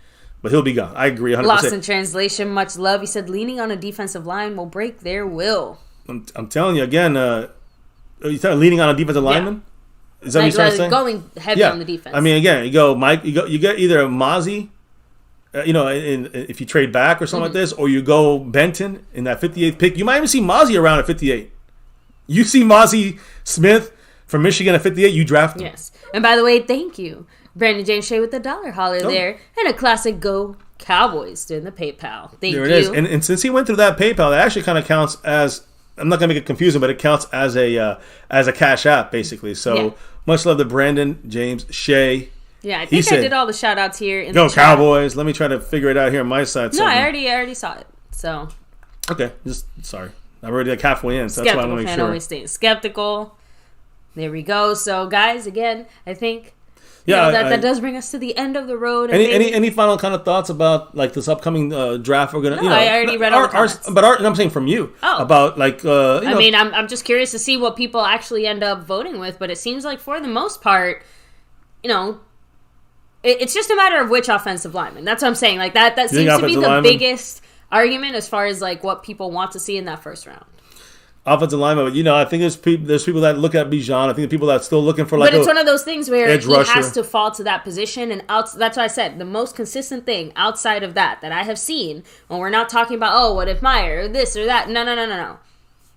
But he'll be gone. I agree 100%. Lost in translation, much love. He said, leaning on a defensive line will break their will. I'm telling you again, are you leaning on a defensive lineman? Is that what you're trying to say? Going heavy on the defense. I mean, again, you go Mike, you get either Mozzie, if you trade back or something like this, or you go Benton in that 58th pick. You might even see Mozzie around at 58. You see Mozzie Smith from Michigan at 58, you draft him. Yes. And by the way, thank you, Brandon James Shea with the $1 holler there, and a classic Go Cowboys doing the PayPal. Thank you. There it is. And since he went through that PayPal, that actually kind of counts as, I'm not going to make it confusing, but it counts as a Cash App, basically. So much love to Brandon James Shea. Yeah, I think I did all the shout-outs here in Go the chat. Cowboys. Let me try to figure it out here on my side. No, I already saw it. So okay, sorry. I'm already like halfway in, so that's why I want to make sure. Always staying skeptical. There we go. So, guys, again, I think that does bring us to the end of the road. Any final kind of thoughts about like this upcoming draft? We're gonna. I already read all the comments. I'm saying from you about like. I'm just curious to see what people actually end up voting with, but it seems like for the most part, it's just a matter of which offensive lineman. That's what I'm saying. Like that seems to be the biggest argument as far as like what people want to see in that first round. Offensive lineman, but I think there's people that look at Bijan. I think the people that are still looking for like. But it's one of those things where he rusher. has to fall to that position, and that's why I said the most consistent thing outside of that I have seen when we're not talking about what if Meyer or this or that. No.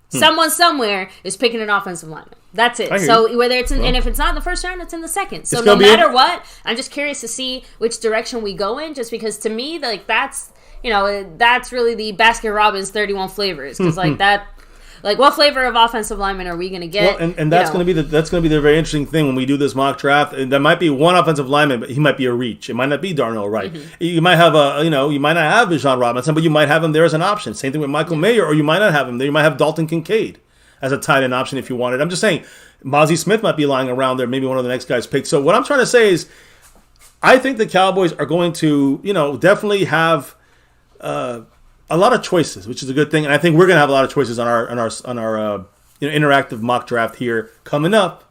Someone somewhere is picking an offensive lineman. That's it. So whether it's and if it's not in the first round, it's in the second. So no matter what, I'm just curious to see which direction we go in. Just because to me, like that's really the Baskin Robbins 31 flavors because like that. Like, what flavor of offensive lineman are we going to get? Well, and that's going to be the very interesting thing when we do this mock draft. And there might be one offensive lineman, but he might be a reach. It might not be Darnell Wright. You might have you might not have Bijan Robinson, but you might have him there as an option. Same thing with Michael Mayer, or you might not have him there. You might have Dalton Kincaid as a tight end option if you wanted. I'm just saying, Mozzie Smith might be lying around there, maybe one of the next guys picked. So what I'm trying to say is, I think the Cowboys are going to, definitely have a lot of choices, which is a good thing, and I think we're going to have a lot of choices on our interactive mock draft here coming up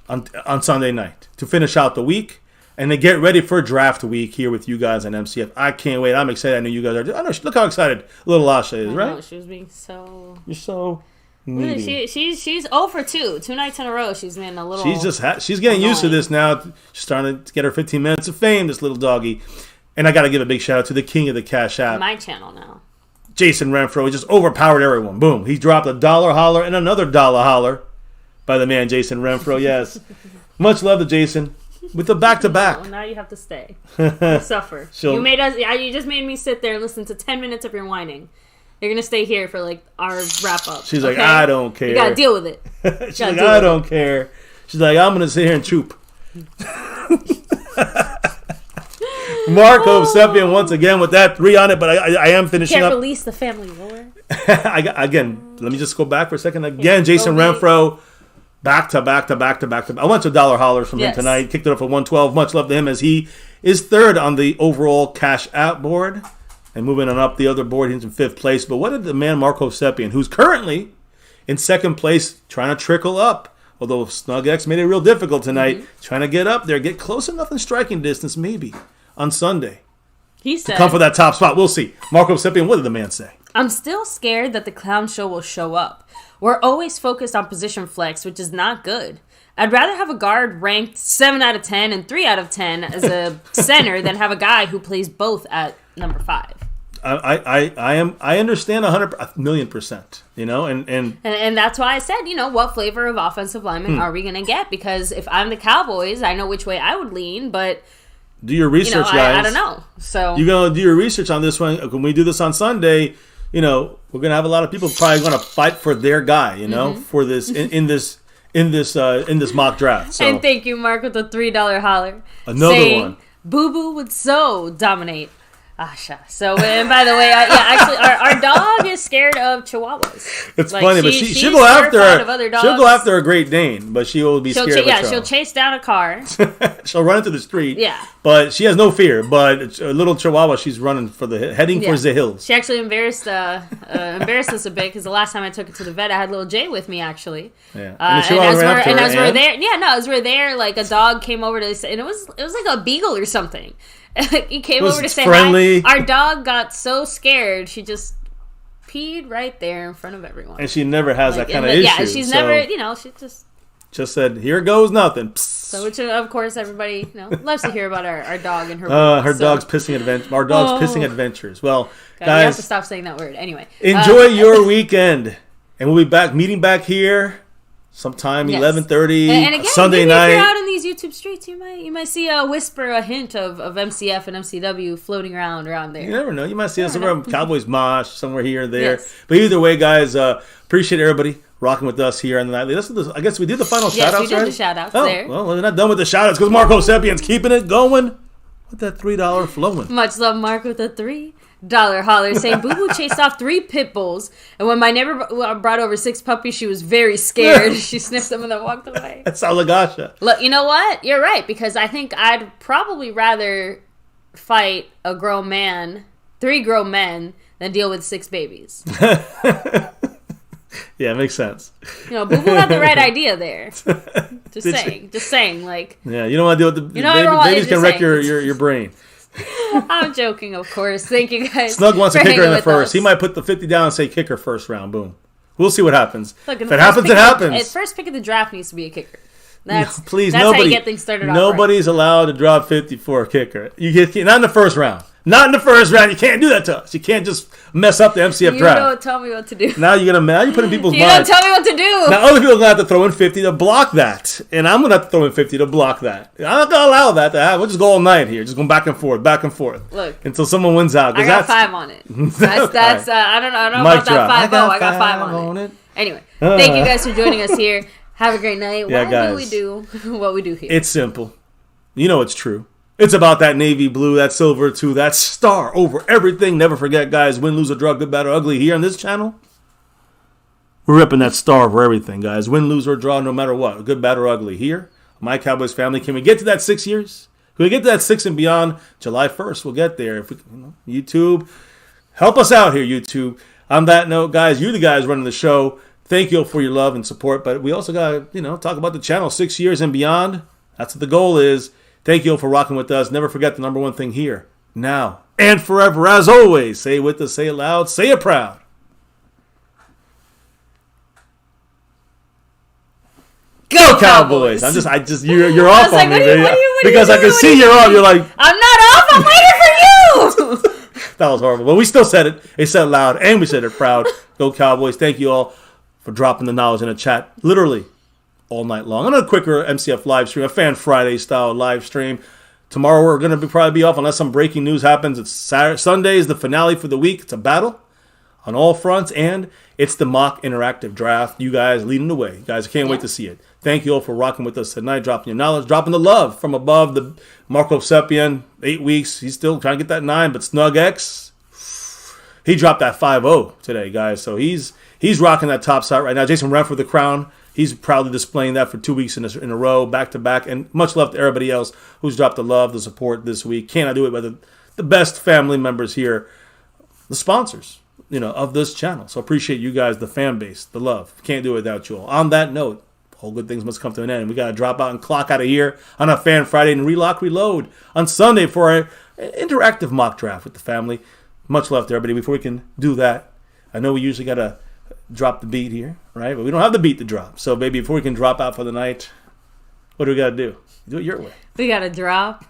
on Sunday night to finish out the week and to get ready for draft week here with you guys on MCF. I can't wait. I'm excited. I know you guys are. I know. Look how excited little Lasha is, right? I know, she was being so. You're so. Needy. She's 0 for 2. 2 nights in a row. She's been a little. She's getting used to this now. She's starting to get her 15 minutes of fame. This little doggy. And I got to give a big shout out to the king of the Cash App. My channel now. Jason Renfro. He just overpowered everyone. Boom. He dropped $1 holler and another $1 holler by the man Jason Renfro. Yes. Much love to Jason. With the back-to-back. Well, now you have to stay. You suffer. You just made me sit there and listen to 10 minutes of your whining. You're going to stay here for, our wrap-up. She's like, I don't care. You got to deal with it. She's like, I don't care. She's like, I'm going to sit here and choop. Marco Seppian once again with that 3 on it, but I am finishing Can't up. Release the family lore. Again, let me just go back for a second. Again, Jason Renfro, back to back. I went to $1 hollers from him tonight. Kicked it up for 112. Much love to him as he is third on the overall Cash App board. And moving on up the other board, he's in 5th place. But what did the man Marco Seppian, who's currently in 2nd place, trying to trickle up, although SnugX made it real difficult tonight, trying to get up there, get close enough in striking distance, maybe, on Sunday. He said, to come for that top spot. We'll see. Marco Seppian, what did the man say? I'm still scared that the clown show will show up. We're always focused on position flex, which is not good. I'd rather have a guard ranked 7 out of 10 and 3 out of 10 as a center than have a guy who plays both at number 5. I understand 1,000,000%, and that's why I said, what flavor of offensive lineman are we going to get? Because if I'm the Cowboys, I know which way I would lean, but do your research, guys. I don't know. So you're going to do your research on this one. When we do this on Sunday, we're going to have a lot of people probably going to fight for their guy, for this in this mock draft. So. And thank you, Mark, with the $3 holler. Another one. Boo Boo would so dominate Asha. So, and by the way, actually, our dog is scared of Chihuahuas. It's funny, but she'll go after her. She'll go after a Great Dane, but she will be scared of a Chihuahua. She'll chase down a car. She'll run into the street. Yeah, but she has no fear. But a little Chihuahua, she's running for heading for the hills. She actually embarrassed us a bit because the last time I took it to the vet, I had little Jay with me actually. Yeah, as we're there, like a dog came over to, and it was like a beagle or something. He came over to say friendly. Hi. Our dog got so scared, she just peed right there in front of everyone. And she never has that kind of issue. Yeah, she's never, she just said, "Here goes nothing." So, which of course everybody loves to hear about our dog and her. Her dog's pissing adventure. Our dog's pissing adventures. Well, God, guys, you have to stop saying that word. Anyway, enjoy your weekend, and we'll be meeting back here. Sometime 11:30 and again, Sunday maybe night. If you're out in these YouTube streets, you might see a hint of MCF and MCW floating around there. You never know. You might see us somewhere Cowboys Mosh somewhere here or there. Yes. But either way, guys, appreciate everybody rocking with us here on the nightly. I guess we did the final shout outs. Yes, we did the shout outs there. Well, we're not done with the shout outs because Marco Seppian's keeping it going with that $3 flowing. Much love, Mark, with the $3 holler, saying Boo Boo chased off 3 pit bulls, and when my neighbor brought over 6 puppies, she was very scared. She sniffed them and then walked away. That's Alagasha. Look, you know what? You're right, because I think I'd probably rather fight 3 grown men, than deal with 6 babies. Yeah, it makes sense. Boo Boo had the right idea there. Just saying, like. Yeah, you don't want to deal with the babies can wreck your brain. I'm joking, of course. Thank you guys. Snug wants to kick her in the first. He might put the 50 down and say kicker first round. Boom. We'll see what happens. Look, if it happens, it happens. First pick of the draft needs to be a kicker. That's how you get things started off. Nobody's allowed to drop 50 for a kicker. Not in the first round. Not in the first round. You can't do that to us. You can't just mess up the MCF draft. You don't tell me what to do. Now you're putting people's minds. You don't tell me what to do. Now other people are going to have to throw in 50 to block that. And I'm going to have to throw in 50 to block that. I'm not going to allow that to happen. We'll just go all night here. Just going back and forth. Look. Until someone wins out. I got 5 on it. That's I don't know about that 5 on it. I got 5 on it. Anyway, thank you guys for joining us here. Have a great night. Yeah, Why guys, do we do what we do here? It's simple. You know it's true. It's about that navy blue, that silver too, that star over everything. Never forget, guys, win, lose, or draw, good, bad, or ugly here on this channel. We're ripping that star over everything, guys. Win, lose, or draw, no matter what. Good, bad, or ugly here. My Cowboys family. Can we get to that 6 years? Can we get to that 6 and beyond? July 1st, we'll get there. If we, YouTube, help us out here, YouTube. On that note, guys, you're the guys running the show. Thank you all for your love and support. But we also got to, talk about the channel 6 years and beyond. That's what the goal is. Thank you all for rocking with us. Never forget the number one thing here, now, and forever. As always, say it with us, say it loud, say it proud. Go Cowboys! I just you're off on me, baby. Because I can see you're off. You're like, I'm not off. I'm waiting for you. That was horrible. But we still said it. It said it loud, and we said it proud. Go Cowboys! Thank you all for dropping the knowledge in the chat. Literally all night long. On a quicker MCF live stream, a Fan Friday style live stream. Tomorrow we're going to probably be off unless some breaking news happens. It's Sunday is the finale for the week. It's a battle on all fronts, and it's the mock interactive draft. You guys leading the way. You guys, I can't wait to see it. Thank you all for rocking with us tonight, dropping your knowledge, dropping the love from above. The Marco Sepien, 8 weeks. He's still trying to get that 9, but Snug X, he dropped that 5-0 today, guys. So he's rocking that top side right now. Jason Renford, the crown. He's proudly displaying that for 2 weeks in a row, back to back. And much love to everybody else who's dropped the love, the support this week. Cannot do it by the best family members here, the sponsors, of this channel. So appreciate you guys, the fan base, the love. Can't do it without you all. On that note, all good things must come to an end. We got to drop out and clock out of here on a Fan Friday and reload on Sunday for our interactive mock draft with the family. Much love to everybody. Before we can do that, I know we usually got to drop the beat here, right? But we don't have the beat to drop. So, baby, before we can drop out for the night, what do we got to do? Do it your way. We got to drop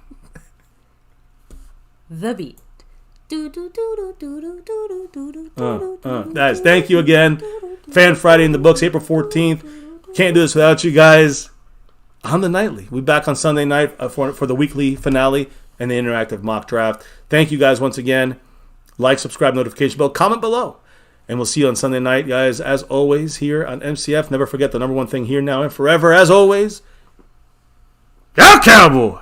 the beat. Guys, thank you again. Fan Friday in the books, April 14th. Can't do this without you guys. On the nightly. We'll be back on Sunday night for the weekly finale and the interactive mock draft. Thank you guys once again. Like, subscribe, notification bell, comment below. And we'll see you on Sunday night, guys, as always, here on MCF. Never forget the number one thing here, now, and forever, as always. Go Cowboys!